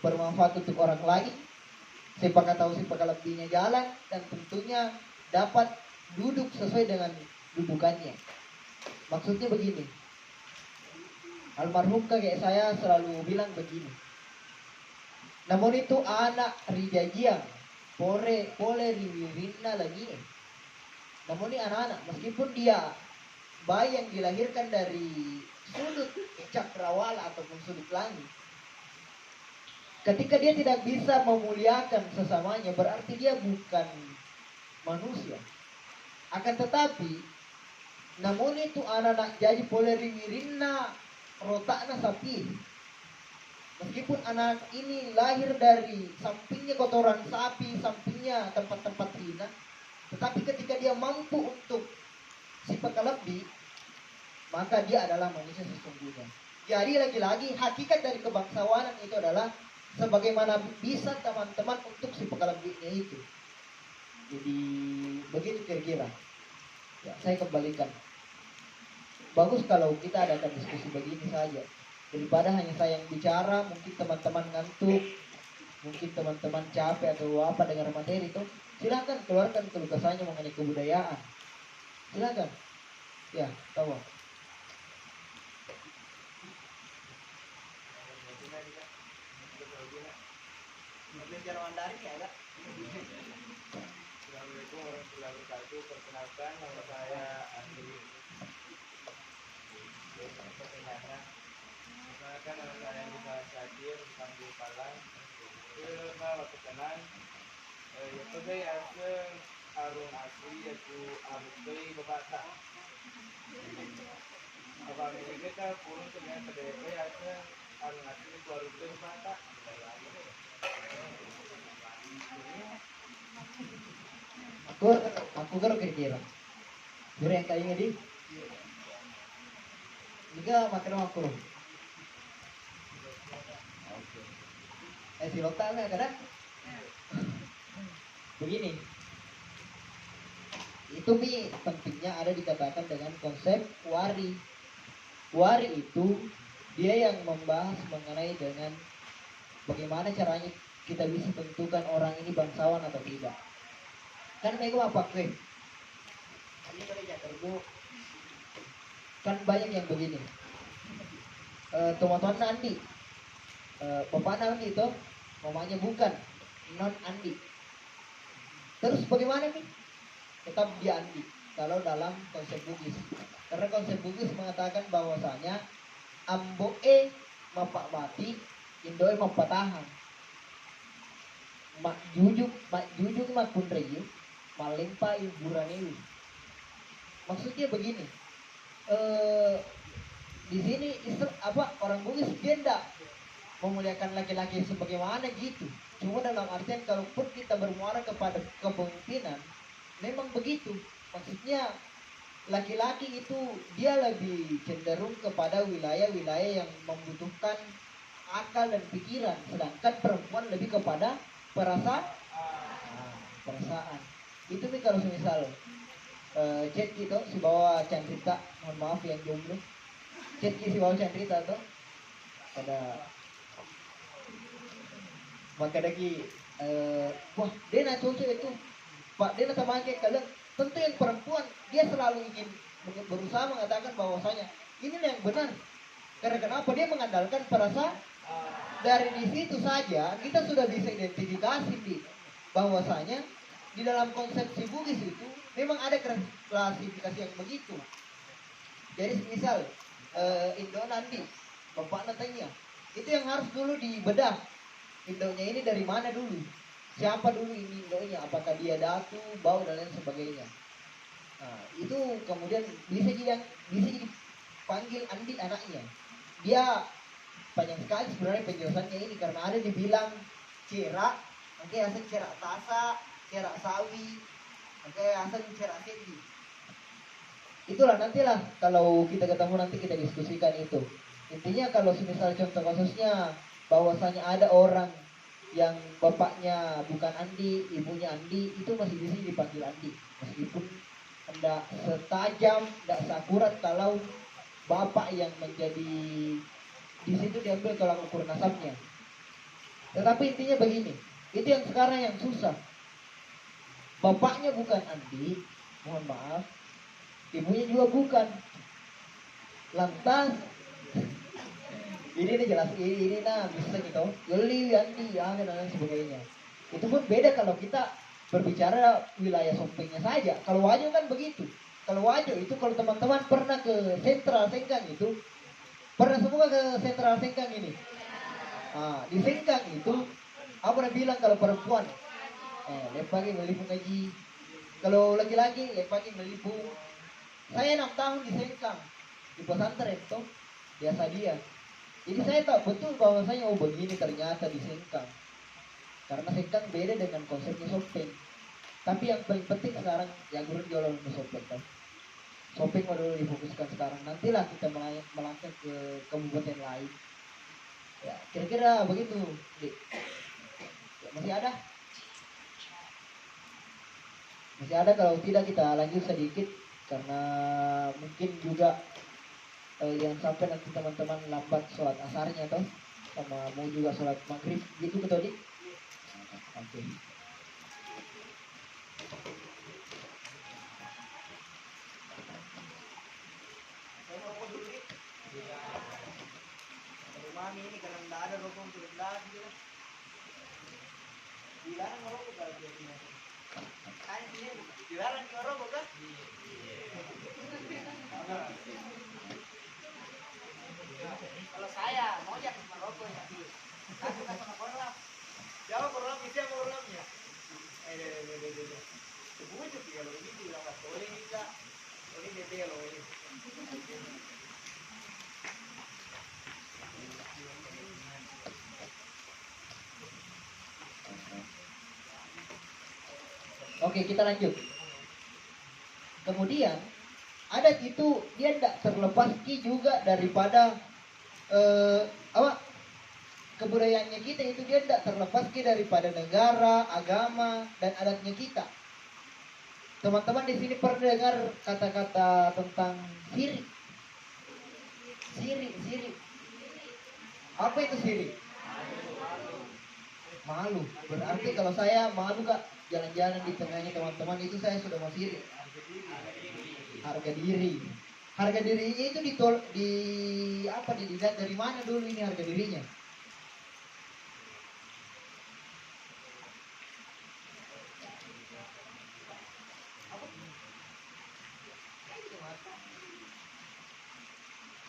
bermanfaat untuk orang lain, siapa tahu siapa lebihnya jalan, dan tentunya dapat duduk sesuai dengan dudukannya. Maksudnya begini. Almarhum kakek saya selalu bilang begini. Namun itu anak rijajiang, boleh riwirina lagi. Namun ini anak-anak, meskipun dia bayi yang dilahirkan dari sudut cakrawala ataupun sudut langit, ketika dia tidak bisa memuliakan sesamanya, berarti dia bukan manusia. Akan tetapi, namun itu anak-anak jadi boleh riwirina rotakna sapi. Meskipun anak ini lahir dari sampingnya kotoran sapi, sampingnya tempat-tempat hina, tetapi ketika dia mampu untuk sifat lebih, maka dia adalah manusia sesungguhnya. Jadi lagi-lagi hakikat dari kebangsawanan itu adalah sebagaimana bisa teman-teman untuk sifat lebihnya itu. Jadi begitu kira-kira. Ya, saya kembalikan. Bagus kalau kita adakan diskusi begini saja. Daripada hanya saya yang bicara, mungkin teman-teman ngantuk, mungkin teman-teman capek atau apa dengar materi itu. Silakan keluarkan keluh kesahnya mengenai kebudayaan. Silakan. Ya, tahu. belajar Mandarin ya Kak? Assalamualaikum warahmatullahi wabarakatuh. Perkenalkan nama saya Andri. Pertanyaannya, perkenalkan nama saya Andri Salah Syakir, dipanggil Palang. Nama waktu kenal, yaitu saya asal arung asli yaitu arung berbahasa. Apa kita kurung dengan PDP asal arung asli itu arung berbahasa. Aku kan kira-kira. Dure yang kayu di. Juga makan aku. Si lokal nggak kadang. Begini. Itu mi pentingnya ada dikatakan dengan konsep wari. Wari itu dia yang membahas mengenai dengan bagaimana caranya kita bisa tentukan orang ini bangsawan atau tidak. Kan mereka apa kue? Ini boleh terbu. Kan banyak yang begini. Teman-teman Andi, bapak Andi itu, mamanya bukan non Andi. Terus bagaimana nih? Tetap dia Andi. Kalau dalam konsep Bugis, karena konsep Bugis mengatakan bahwasanya amboe mapak mati, indoe mapatahan. Mak jujung mak punreyu, malimpa iburaneu. Maksudnya begini, di sini orang Bugis dia enggak memuliakan laki-laki sebagaimana gitu. Cuma dalam artian kalaupun kita bermuara kepada kepemimpinan, memang begitu. Maksudnya laki-laki itu dia lebih cenderung kepada wilayah-wilayah yang membutuhkan akal dan pikiran, sedangkan perempuan lebih kepada perasaan. Itu nih kalau misal chat gitu si bawa cantrita, mohon maaf yang jomblo, chat si bawa cantrita tuh pada maka lagi wah dia nak cocok itu pak dia nak temannya kalian tentu yang perempuan dia selalu ingin berusaha mengatakan bahwasanya ini yang benar karena kenapa dia mengandalkan perasaan. Dari di situ saja kita sudah bisa identifikasi di bahwasanya di dalam konsepsi Bugis itu memang ada klasifikasi yang begitu. Jadi misal Indo nanti bapak nantinya itu yang harus dulu dibedah. Indonya ini dari mana dulu? Siapa dulu ini Indonya? Apakah dia datu, bau dan lain sebagainya? Nah, itu kemudian bisa jadi panggil Andi anaknya. Dia panjang sekali sebenarnya penjelasannya ini karena ada dibilang cerak, nanti asal cerak tasa, cerak sawi, nanti asal cerak sendi. Itulah nantilah kalau kita ketemu nanti kita diskusikan itu. Intinya kalau misal contoh kasusnya bahwasanya ada orang yang bapaknya bukan Andi, ibunya Andi, itu masih bisa dipanggil Andi meskipun tidak setajam, tidak seakurat kalau bapak yang menjadi di situ diambil tolak ukur nasabnya. Tetapi intinya begini, itu yang sekarang yang susah. Bapaknya bukan Andi, mohon maaf, ibunya juga bukan. Lantas ini nih jelas ini nah bisa gitu, geli Andi ya dan lain sebagainya. Itu pun beda kalau kita berbicara wilayah Sompengnya saja. Kalau Wajo kan begitu. Kalau Wajo itu kalau teman-teman pernah ke Sentral Sengkang itu, pernah semua ke Sentral Sengkang ini. Nah, di Sengkang itu, aku pernah bilang kalau perempuan, lepagi melipung gaji. Kalau laki-laki, lepagi melipung. Saya 6 tahun di Sengkang, di pesantren itu, biasa dia. Jadi saya tahu betul bahwasanya oh begini ternyata di Sengkang. Karena Sengkang beda dengan konsepnya Sopeng. Tapi yang paling penting sekarang ya gurun jualan Sopeng kan. Sopeng dulu difokuskan sekarang. Nantilah kita melangkah ke kabupaten lain. Ya, kira-kira begitu, Dik. Ya, masih ada? Masih ada, kalau tidak kita lanjut sedikit karena mungkin juga jangan sampai nanti teman-teman lambat sholat asarnya toh, sama mau juga sholat maghrib gitu betul Dik? Oke. Mami ini kalau tidak ada rokok tidak lagi. Dilarang ngerokok kalau dia tidak. Dilarang ngerokok kan? Kalau saya mau jangan merokok ya. Aku kan sama korlam. Siapa korlam? Siapa korlamnya? Sebujuk ya kalau ini bilang nggak boleh juga. Ini bete loh ini. Oke, kita lanjut. Kemudian adat itu dia tidak terlepas juga daripada apa kebudayaannya kita itu dia tidak terlepas daripada negara, agama dan adatnya kita. Teman-teman di sini pernah dengar kata-kata tentang sirik? Sirik. Apa itu sirik? Malu. Berarti kalau saya malu kak jalan-jalan di tengahnya teman-teman itu saya sudah mau sirik. Harga diri. Harga dirinya itu dilihat dari mana dulu ini harga dirinya?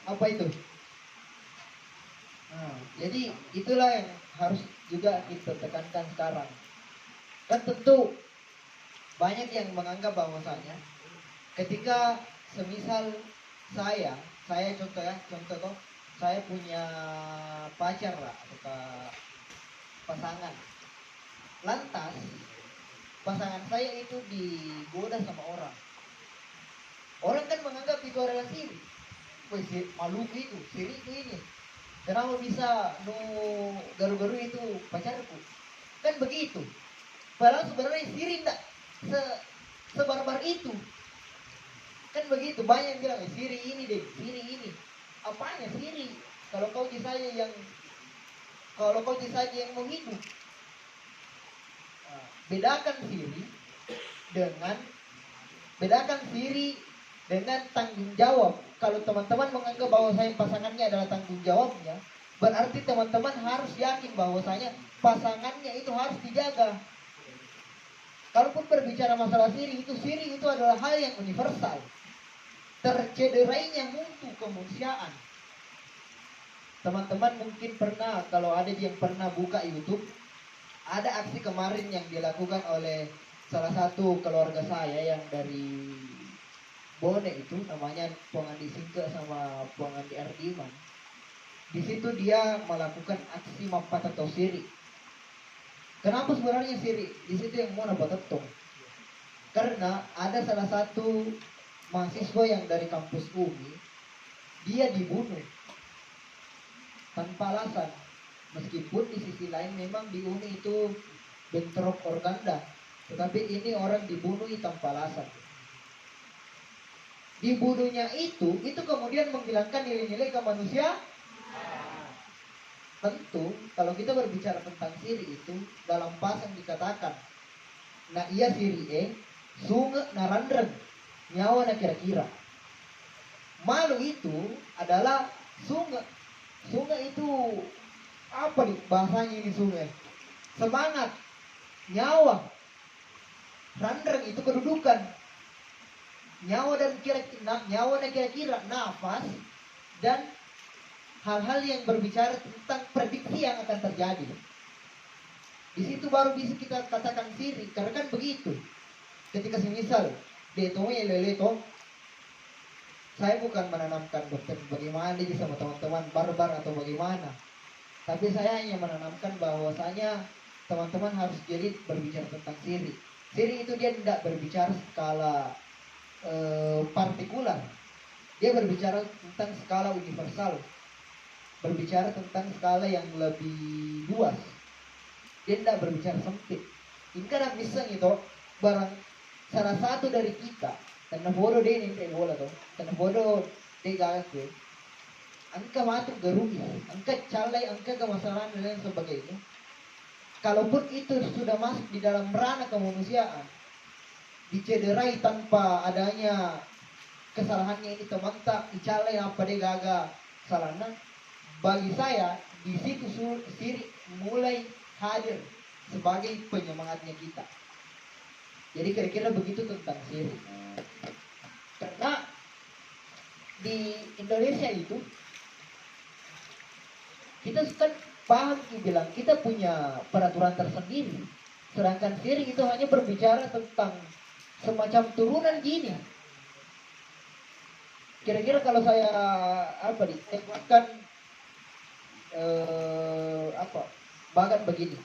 Apa itu? Nah, jadi itulah yang harus juga kita tekankan sekarang. Kan tentu banyak yang menganggap bahwasanya ketika semisal saya contoh toh, saya punya pacar lah atau pasangan. Lantas pasangan saya itu digoda sama orang. Orang kan menganggap itu adalah siri. Wih, Maluku itu, siri itu ini. Kenapa bisa garu-garu itu pacarku? Kan begitu. Padahal sebenarnya siri enggak sebarbar itu. Kan begitu, banyak yang bilang siri ini deh, siri ini. Apanya siri? Kalau kau saja yang mau hidup. Bedakan siri dengan tanggung jawab. Kalau teman-teman menganggap bahwasanya pasangannya adalah tanggung jawabnya, berarti teman-teman harus yakin bahwasanya pasangannya itu harus dijaga. Kalaupun berbicara masalah siri itu adalah hal yang universal. Tercederainya mutu kemanusiaan. Teman-teman mungkin pernah, kalau ada yang pernah buka YouTube, ada aksi kemarin yang dilakukan oleh salah satu keluarga saya yang dari Bone itu, namanya Puang Andi Singke sama Puang Andi Ardiman. Di situ dia melakukan aksi mapat atau siri. Kenapa sebenarnya siri? Di situ yang mau dapat tetong. Karena ada salah satu mahasiswa yang dari kampus UMI, dia dibunuh tanpa alasan. Meskipun di sisi lain memang di UMI itu bentrok organda, tetapi ini orang dibunuh tanpa alasan. Dibunuhnya itu kemudian menghilangkan nilai-nilai kemanusiaan. Tentu kalau kita berbicara tentang siri itu dalam pasang dikatakan, nah iya siri sunge narandren nyawa na kira-kira. Malu itu adalah sunge itu apa nih bahasanya ini sunge? Semangat, nyawa. Randren itu kedudukan. Nyawa dan kira-kira nafas dan hal-hal yang berbicara tentang prediksi yang akan terjadi. Di situ baru bisa kita katakan siri, karena kan begitu. Ketika semisal detonya leleto, saya bukan menanamkan dokter bagaimana dia sama teman-teman barbar atau bagaimana, tapi saya hanya menanamkan bahwasanya teman-teman harus jadi berbicara tentang siri. Siri itu dia tidak berbicara skala partikular, dia berbicara tentang skala universal, berbicara tentang skala yang lebih luas. Dia tidak berbicara sempit. Ini kan bisa gitu barang salah satu dari kita karena bodoh dia ini bola tuh, karena bodoh dia gagal tuh. Angka masuk gerugi, angka calai, angka kemasalahan dan lain sebagainya. Kalaupun itu sudah masuk di dalam ranah kemanusiaan, dicederai tanpa adanya kesalahannya ini teman tak dicalai apa dia gagal salahnya. Bagi saya di situ siri mulai hadir sebagai penyemangatnya kita. Jadi kira-kira begitu tentang syirik. Karena di Indonesia itu kita kan paham bilang kita punya peraturan tersendiri. Sedangkan syirik itu hanya berbicara tentang semacam turunan gini. Kira-kira kalau saya tekankan bahkan begini.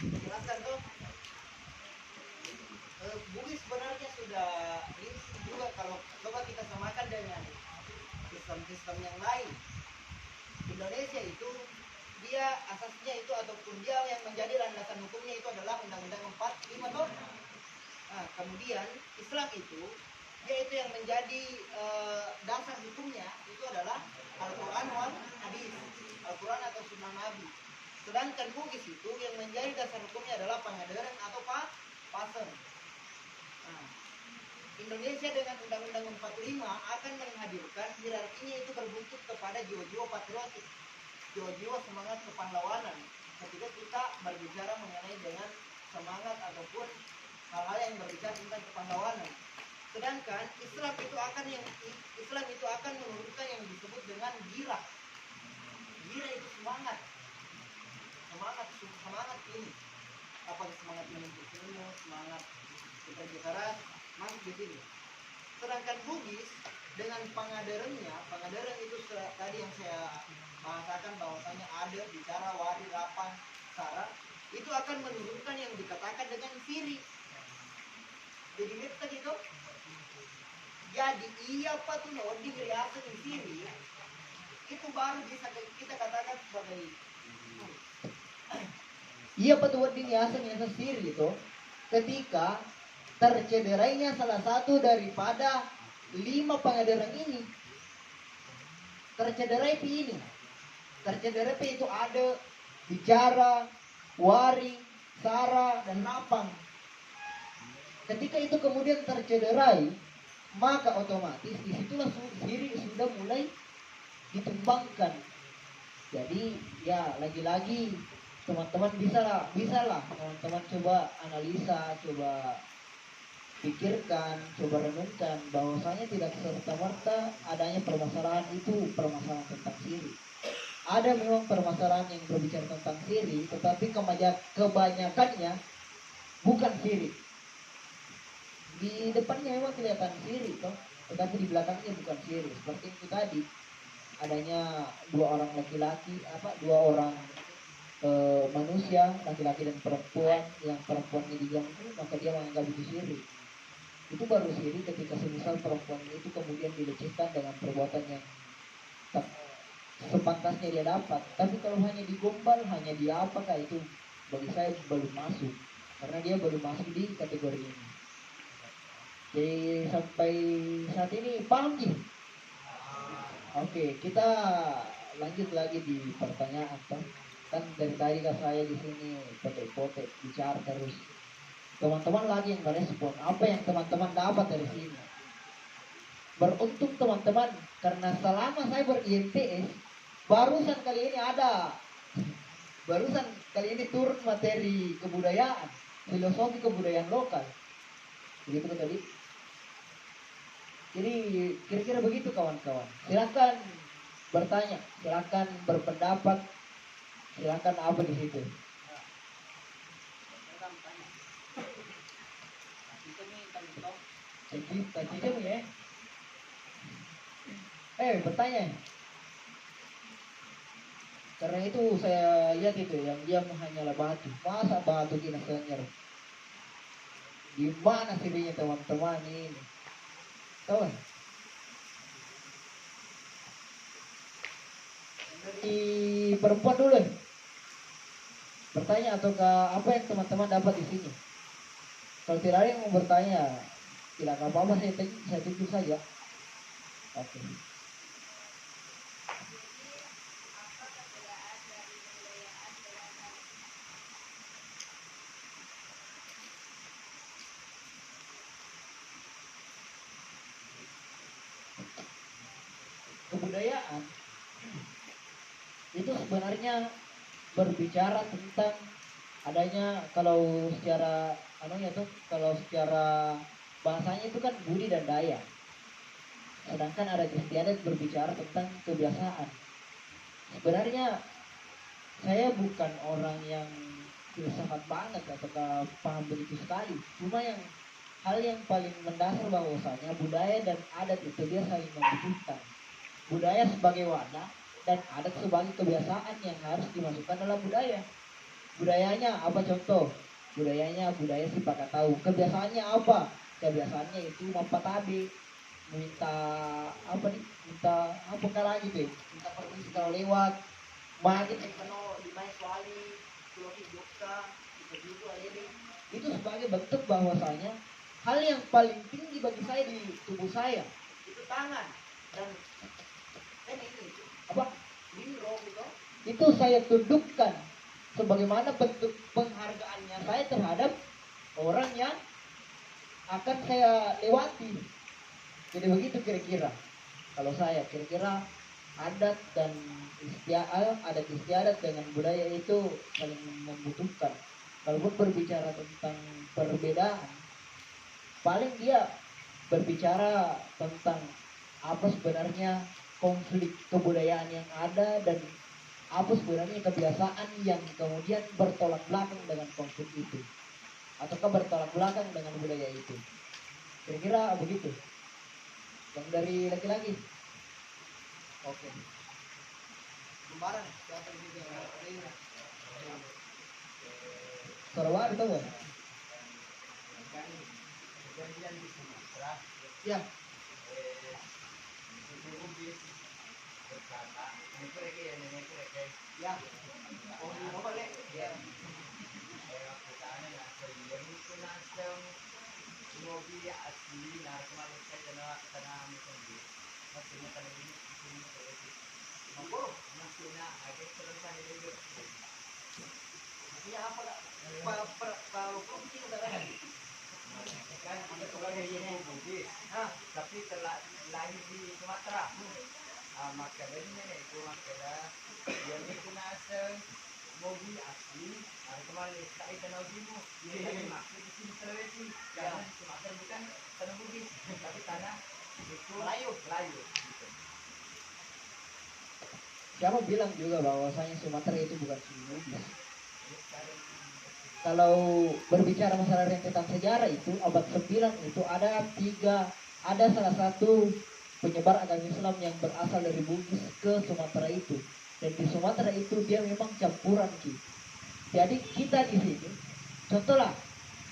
Jelaskan tuh. Bugis sebenarnya sudah ini juga kalau coba kita samakan dengan sistem-sistem yang lain. Indonesia itu dia asasnya itu ataupun dia yang menjadi landasan hukumnya itu adalah Undang-Undang 45 toh. Nah, kemudian Islam itu dia itu yang menjadi dasar hukumnya itu adalah Al-Quran wal Hadis, Al-Quran atau Sunnah Nabi. Sedangkan Bugis itu yang menjadi dasar hukumnya adalah Pangandaran atau Pasar. Nah, Indonesia dengan Undang-Undang 45 akan menghadirkan hierarkinya itu berbentuk kepada jiwa-jiwa patriotik, jiwa-jiwa semangat kepahlawanan. Ketika kita berbicara mengenai dengan semangat ataupun hal-hal yang berbicara tentang kepahlawanan. Sedangkan Islam itu akan menurunkan yang disebut dengan gira. Gira itu semangat ini. Apakah semangat menuntut ilmu, semangat bekerja keras, masuk di sini. Sedangkan Bugis dengan Pangandaran itu tadi yang saya bahasakan bahwasanya ada bicara wari lapan sara itu akan menurunkan yang dikatakan dengan syirik. Jadi kita gitu. Jadi iya apa tuh di riasa di sini itu baru bisa kita katakan sebagai iya apa tuh di riasa sendiri itu ketika tercederainya salah satu daripada 5 Pangandaran ini. Tercederai ini. Tercederai itu ada bicara, wari, sara, dan napang. Ketika itu kemudian tercederai, maka otomatis disitulah syirik sudah mulai ditumbangkan. Jadi ya lagi-lagi teman-teman bisa lah teman-teman coba analisa, coba pikirkan, coba renungkan bahwasanya tidak serta-merta adanya permasalahan itu permasalahan tentang syirik. Ada memang permasalahan yang berbicara tentang syirik, tetapi kebanyakannya bukan syirik. Di depannya memang kelihatan syirik toh, tetapi di belakangnya bukan syirik. Seperti itu tadi, adanya dua orang manusia, laki-laki dan perempuan, yang perempuannya diganggu, maka dia menganggap itu syirik. Itu baru syirik ketika semisal perempuan itu kemudian dilecehkan dengan perbuatan yang tak sepantasnya dia dapat. Tapi kalau hanya digombal, hanya dia apakah itu bagi saya belum masuk, karena dia baru masuk di kategori ini. Jadi sampai saat ini paham Ji? Oke, kita lanjut lagi di pertanyaan toh. Kan dari tadi kan saya di sini potek-potek bicara terus. Teman-teman lagi yang merespon. Apa yang teman-teman dapat dari sini? Beruntung teman-teman karena selama saya ber-IMTS barusan kali ini ada. Barusan kali ini turun materi kebudayaan, filosofi kebudayaan lokal. Begitu kan tadi? Jadi kira-kira begitu kawan-kawan. Silakan bertanya, silakan berpendapat, silakan apa di situ. Tadi jam ya. Bertanya. Karena itu saya lihat itu yang diam hanyalah batu. Masa batu kena senyer? Di mana sih teman-teman ini? Tahu? Dari perempuan dulu. Bertanya ataukah apa yang teman-teman dapat di sini? Kalau tidak ada yang mau bertanya, tidak apa-apa, saya tutup saja. Oke. Kebudayaan itu sebenarnya berbicara tentang adanya kalau secara kalau secara bahasanya itu kan budi dan daya. Sedangkan adat istiadat berbicara tentang kebiasaan. Sebenarnya saya bukan orang yang filsafat banget atau paham begitu sekali. Cuma hal yang paling mendasar bahwasanya budaya dan adat itu dia saling membutuhkan. Budaya sebagai wadah dan adat sebagai kebiasaan yang harus dimasukkan dalam budaya. Budayanya apa contoh? Budayanya budaya si Pak tahu. Kebiasaannya apa? Kebiasaannya itu mempatabi, minta apa nih? Minta apa lagi tuh? Minta permisi kalau lewat. Magit yang kano di main suali, suami joksa, itu aliri. Itu sebagai bentuk bahwasanya hal yang paling tinggi bagi saya di tubuh saya itu tangan dan ini apa? Biro gitu. Itu saya tundukkan sebagaimana bentuk penghargaannya saya terhadap orang yang akan saya lewati. Jadi begitu kira-kira. Kalau saya kira-kira adat dan adat istiadat dengan budaya itu saling membutuhkan. Kalaupun berbicara tentang perbedaan, paling dia berbicara tentang apa sebenarnya konflik kebudayaan yang ada dan apa sebenarnya kebiasaan yang kemudian bertolak belakang dengan konflik itu ataukah bertolak belakang dengan budaya itu. Kira-kira begitu. Yang dari laki-laki. Oke. Kembaran siapa juga Sarawak itu kan? Ya. Ya. Oh, ini boleh. Ya. Mobil asli na kemarin saya tanah mungkin masih kan ini mampu masih na ada selesai dulu ini apa provinsi udara kan ada sebagai ini Bugis tapi telah lahir di Sumatera maka ini itu maka dia ni kena asal mobil asli kemarin saya kenal dulu ini maksud di sini Sulawesi jangan Sumatera bukan tanah Bugis tapi tanah itu Melayu gitu. Siapa bilang juga bahwasanya Sumatera itu bukan Bugis? Kalau berbicara masalah rentetan sejarah itu abad 9 itu ada salah satu penyebar agama Islam yang berasal dari Bugis ke Sumatera itu. Dan di Sumatera itu dia memang campuran Ki. Jadi kita di sini, contohlah,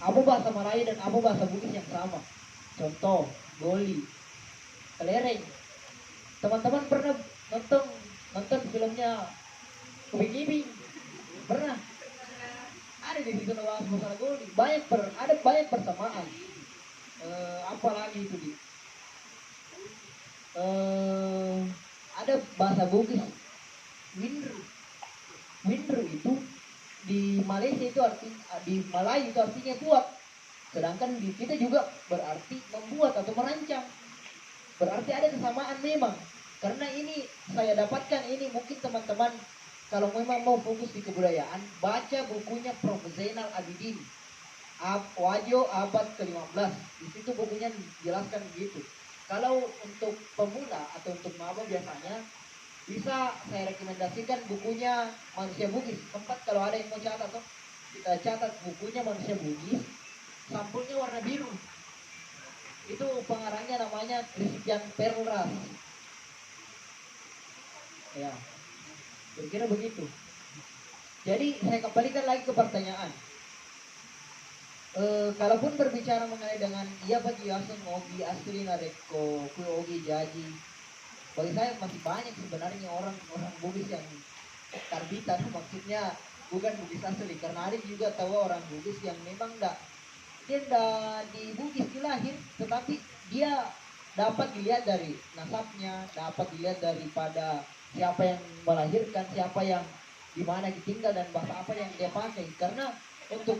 apa bahasa Melayu dan apa bahasa Bugis yang sama. Contoh, goli, kelereng. Teman-teman pernah nonton filmnya Ubin Ibing? Pernah? Ada di situ bahas masalah goli. Ada banyak persamaan. Apa lagi itu di ada bahasa Bugis Winru. Winru itu di Malaysia itu di Malay itu artinya buat, sedangkan di kita juga berarti membuat atau merancang. Berarti ada kesamaan memang, karena ini saya dapatkan ini mungkin teman-teman kalau memang mau fokus di kebudayaan, baca bukunya Prof. Zainal Abidin, Wajo abad ke-15. Di situ bukunya dijelaskan begitu. Kalau untuk pemula atau untuk maba biasanya bisa saya rekomendasikan bukunya Manusia Bugis. Tempat kalau ada yang mau catat tuh, kita catat bukunya Manusia Bugis, sampulnya warna biru. Itu pengarangnya namanya Christian Perlras. Ya, kira-kira begitu. Jadi saya kembalikan lagi ke pertanyaan. Kalaupun berbicara mengenai dengan iya bagi Yasun Ogi Asli Nareko Kui Ogi Jaji, bagi saya masih banyak sebenarnya orang Bugis yang karbitan, maksudnya bukan Bugis asli, karena ada juga tahu orang Bugis yang memang dia di Bugis dilahir, tetapi dia dapat dilihat dari nasabnya, dapat dilihat daripada siapa yang melahirkan, siapa yang di mana ditinggal dan bahasa apa yang dia pakai. Karena untuk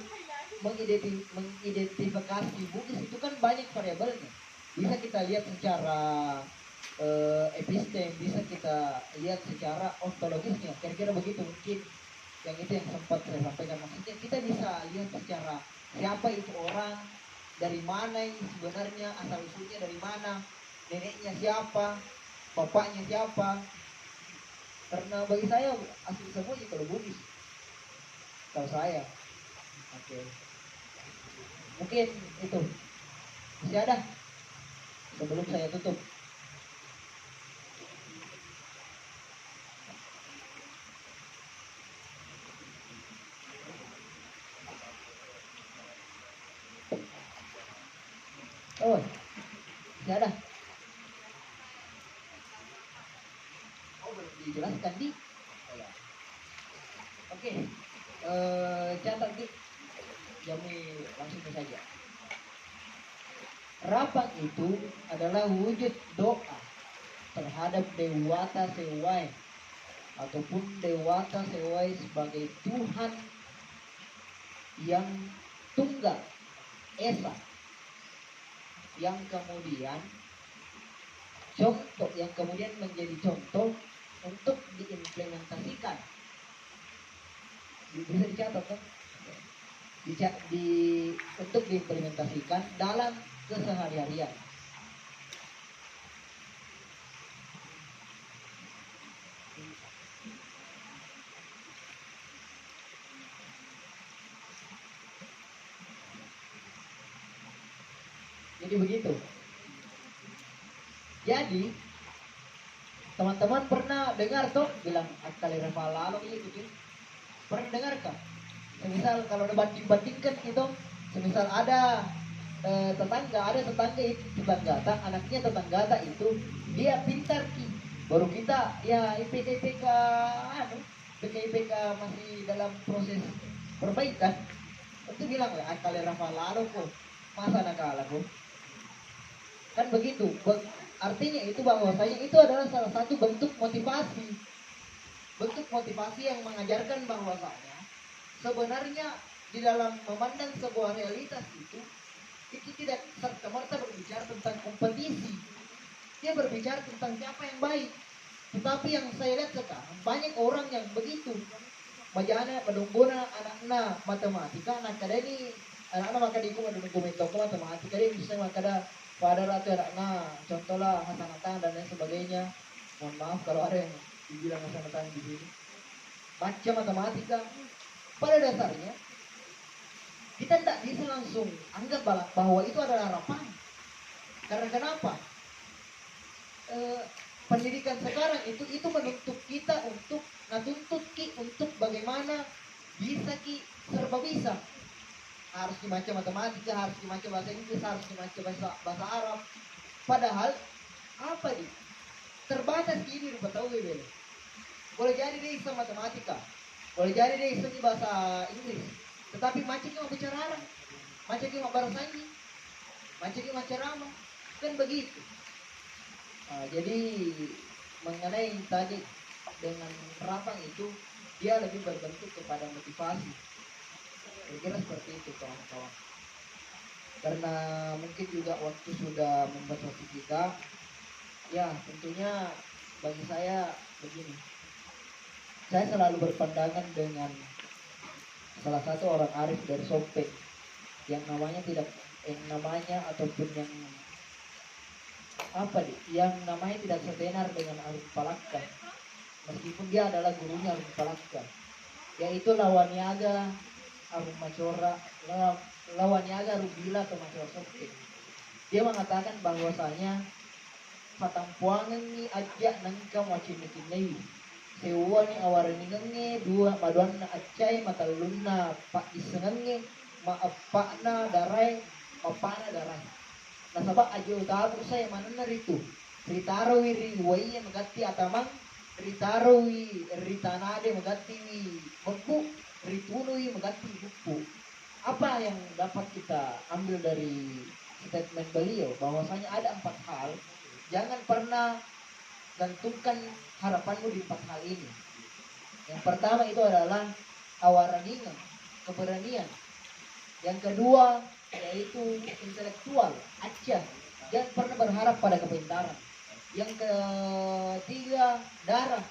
mengidentifikasi Bugis itu kan banyak variabelnya. Bisa kita lihat secara epistem, bisa kita lihat secara ontologisnya. Kira-kira begitu mungkin yang itu yang sempat saya sampaikan. Maksudnya kita bisa lihat secara siapa itu orang, dari mana ini sebenarnya, asal usulnya dari mana, neneknya siapa, bapaknya siapa. Karena bagi saya asli semuanya kalau Bugis, kalau saya. Oke. Mungkin itu masih ada sebelum saya tutup. Oh, masih ada. Oh, belum dijelaskan di. Oh, ya. Oke. Catat di. Kami langsung saja. Rapang itu adalah wujud doa terhadap Dewata Sewai ataupun Dewata Sewai sebagai Tuhan yang tunggal, esa, yang kemudian menjadi contoh untuk diimplementasikan. Bisa dicatat kan? Untuk diimplementasikan dalam keseharian. Jadi begitu. Jadi teman-teman pernah dengar tuh bilang akali refalalo gitu. Pernah dengar kah? Semisal kalau dibandingkan itu, semisal ada tetangga anaknya tetangga itu dia pintar ki, baru kita ya IPK masih dalam proses perbaikan, itu bilang lah akali rafalalo kok, masa nakala kok, kan begitu. Artinya itu bahwasanya itu adalah salah satu bentuk motivasi yang mengajarkan bahwasanya sebenarnya di dalam memandang sebuah realitas itu tidak serta-merta berbicara tentang kompetisi. Dia berbicara tentang siapa yang baik. Tetapi yang saya lihat sekarang banyak orang yang begitu. Bajana penungguna anak-anak matematika, anak ini anak-anak maka diku menunggu metode matematika dia bisa makada pada ratu anak-anak, contohlah hasanatan dan lain sebagainya. Mohon maaf kalau ada yang dibilang hasanatan di sini. Baca matematika, pada dasarnya kita tidak bisa langsung anggap bahwa itu adalah harapan. Karena kenapa? Pendidikan sekarang itu menuntut kita untuk bagaimana bisa serba bisa. Harus dibaca matematika, harus dibaca bahasa Inggris, harus dibaca bahasa Arab. Padahal apa nih? Terbatas ini rupa tahu bebel. Boleh jadi dia bisa matematika, boleh jadi dia bisa bahasa Inggris, tetapi macamnya mau bicara Arab, macamnya mau bahasa ini. macam rama kan begitu. Jadi mengenai tadi dengan rapang itu, dia lebih berbentuk kepada motivasi. Kira-kira seperti itu kawan-kawan. Karena mungkin juga waktu sudah membatasi kita, ya tentunya bagi saya begini. Saya selalu berpandangan dengan salah satu orang arif dari Sopeng yang namanya ataupun yang namanya tidak setenar dengan Arif Palaka, meskipun dia adalah gurunya Arif Palaka, yaitu Lawaniaga Arif Macora, Lawaniaga Rubila ke Macora Sopeng. Dia mengatakan bahwasanya patampuangan ni ajak nangka macam ni sewa ni awaran ni nge dua maduan na acai matalun na pak isenenge maapak na daray mapana daray nasabak ajo tabu saya mana na rito ritarawi riwai magati atamang ritarawi ritanade magati magbu ritunui magati buku. Apa yang dapat kita ambil dari statement beliau bahwasanya ada 4 hal. Jangan pernah gantungkan harapanmu di 4 hal ini. Yang pertama itu adalah awarangingan, keberanian. Yang kedua yaitu intelektual, acah. Jangan pernah berharap pada kepintaran. Yang ketiga darah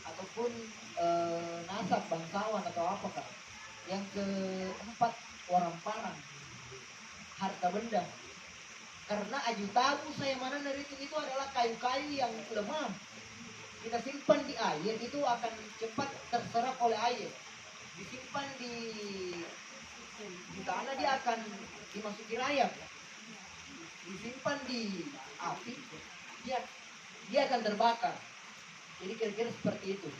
ataupun nasab bangsawan atau apakah. Yang keempat orang parang, harta benda. Karena ajutabu saya mana dari itu adalah kayu-kayu yang lemah. Kita simpan di air itu akan cepat terserap oleh air. Disimpan di tanah dia akan dimasuki rayap. Disimpan di api dia akan terbakar. Jadi kira-kira seperti itu.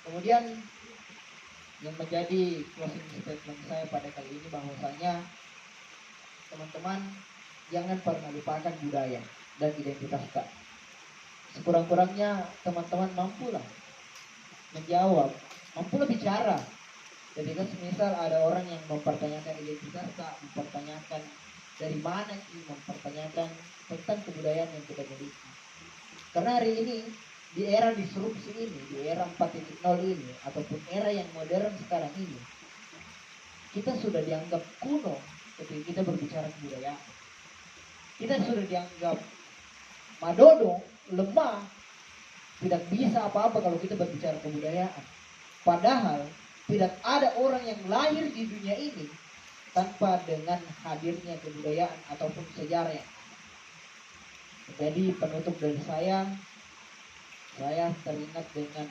Kemudian yang menjadi closing statement saya pada kali ini bahwasanya teman-teman jangan pernah lupakan budaya dan identitas kita. Sekurang-kurangnya teman-teman mampulah menjawab, mampulah bicara. Jadi kan semisal ada orang yang mempertanyakan identitas tak, mempertanyakan dari mana sih, mempertanyakan tentang kebudayaan yang kita miliki. Karena hari ini di era disrupsi ini, di era 4.0 ini ataupun era yang modern sekarang ini, kita sudah dianggap kuno ketika kita berbicara kebudayaan. Kita sudah dianggap madodo, lemah, tidak bisa apa-apa kalau kita berbicara kebudayaan. Padahal tidak ada orang yang lahir di dunia ini tanpa dengan hadirnya kebudayaan ataupun sejarah. Jadi penutup dari saya teringat dengan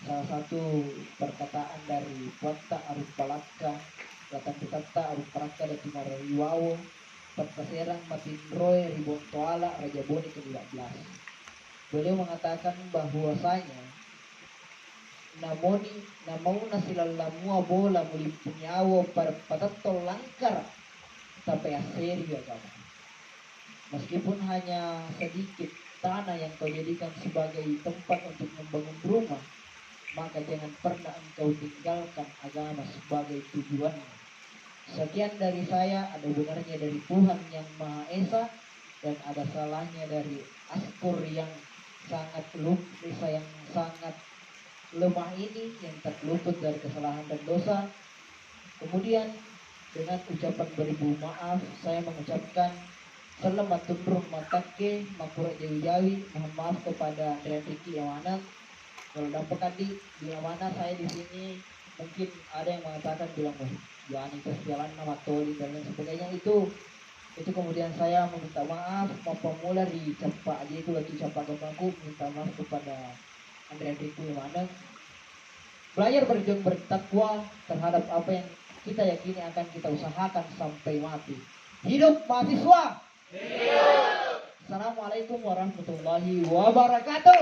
salah satu perkataan dari Puanta Arif Palaka, Latan Pitata Arif Palaka dan Timarawiwawo, Pagkaserang Matinroy Ribon Toala Raja Boni ke-12. Beliau mengatakan bahwasanya namauna silalamua bola mulimpunyawo para patato langkar tapi aserio agama. Meskipun hanya sedikit tanah yang kau jadikan sebagai tempat untuk membangun rumah, maka jangan pernah engkau tinggalkan agama sebagai tujuannya. Sekian dari saya, ada benarnya dari Tuhan yang Maha Esa dan ada salahnya dari Askur yang sangat lemah ini yang terluput dari kesalahan dan dosa. Kemudian dengan ucapan beribu maaf, saya mengucapkan selamat tunrung matake makura jawi-jawi. Mohon maaf kepada Riki yang mana kalau dapat di mana saya di sini mungkin ada yang mengatakan bilang Joani jalan nama toli dan lain sebagainya itu kemudian saya meminta maaf pemula di campak aja itu lagi campak gembangku, minta maaf kepada Andrea Diku yang mana belajar berjuang bertakwa terhadap apa yang kita yakini akan kita usahakan sampai mati. Hidup mahasiswa. Hidup. Assalamualaikum warahmatullahi wabarakatuh.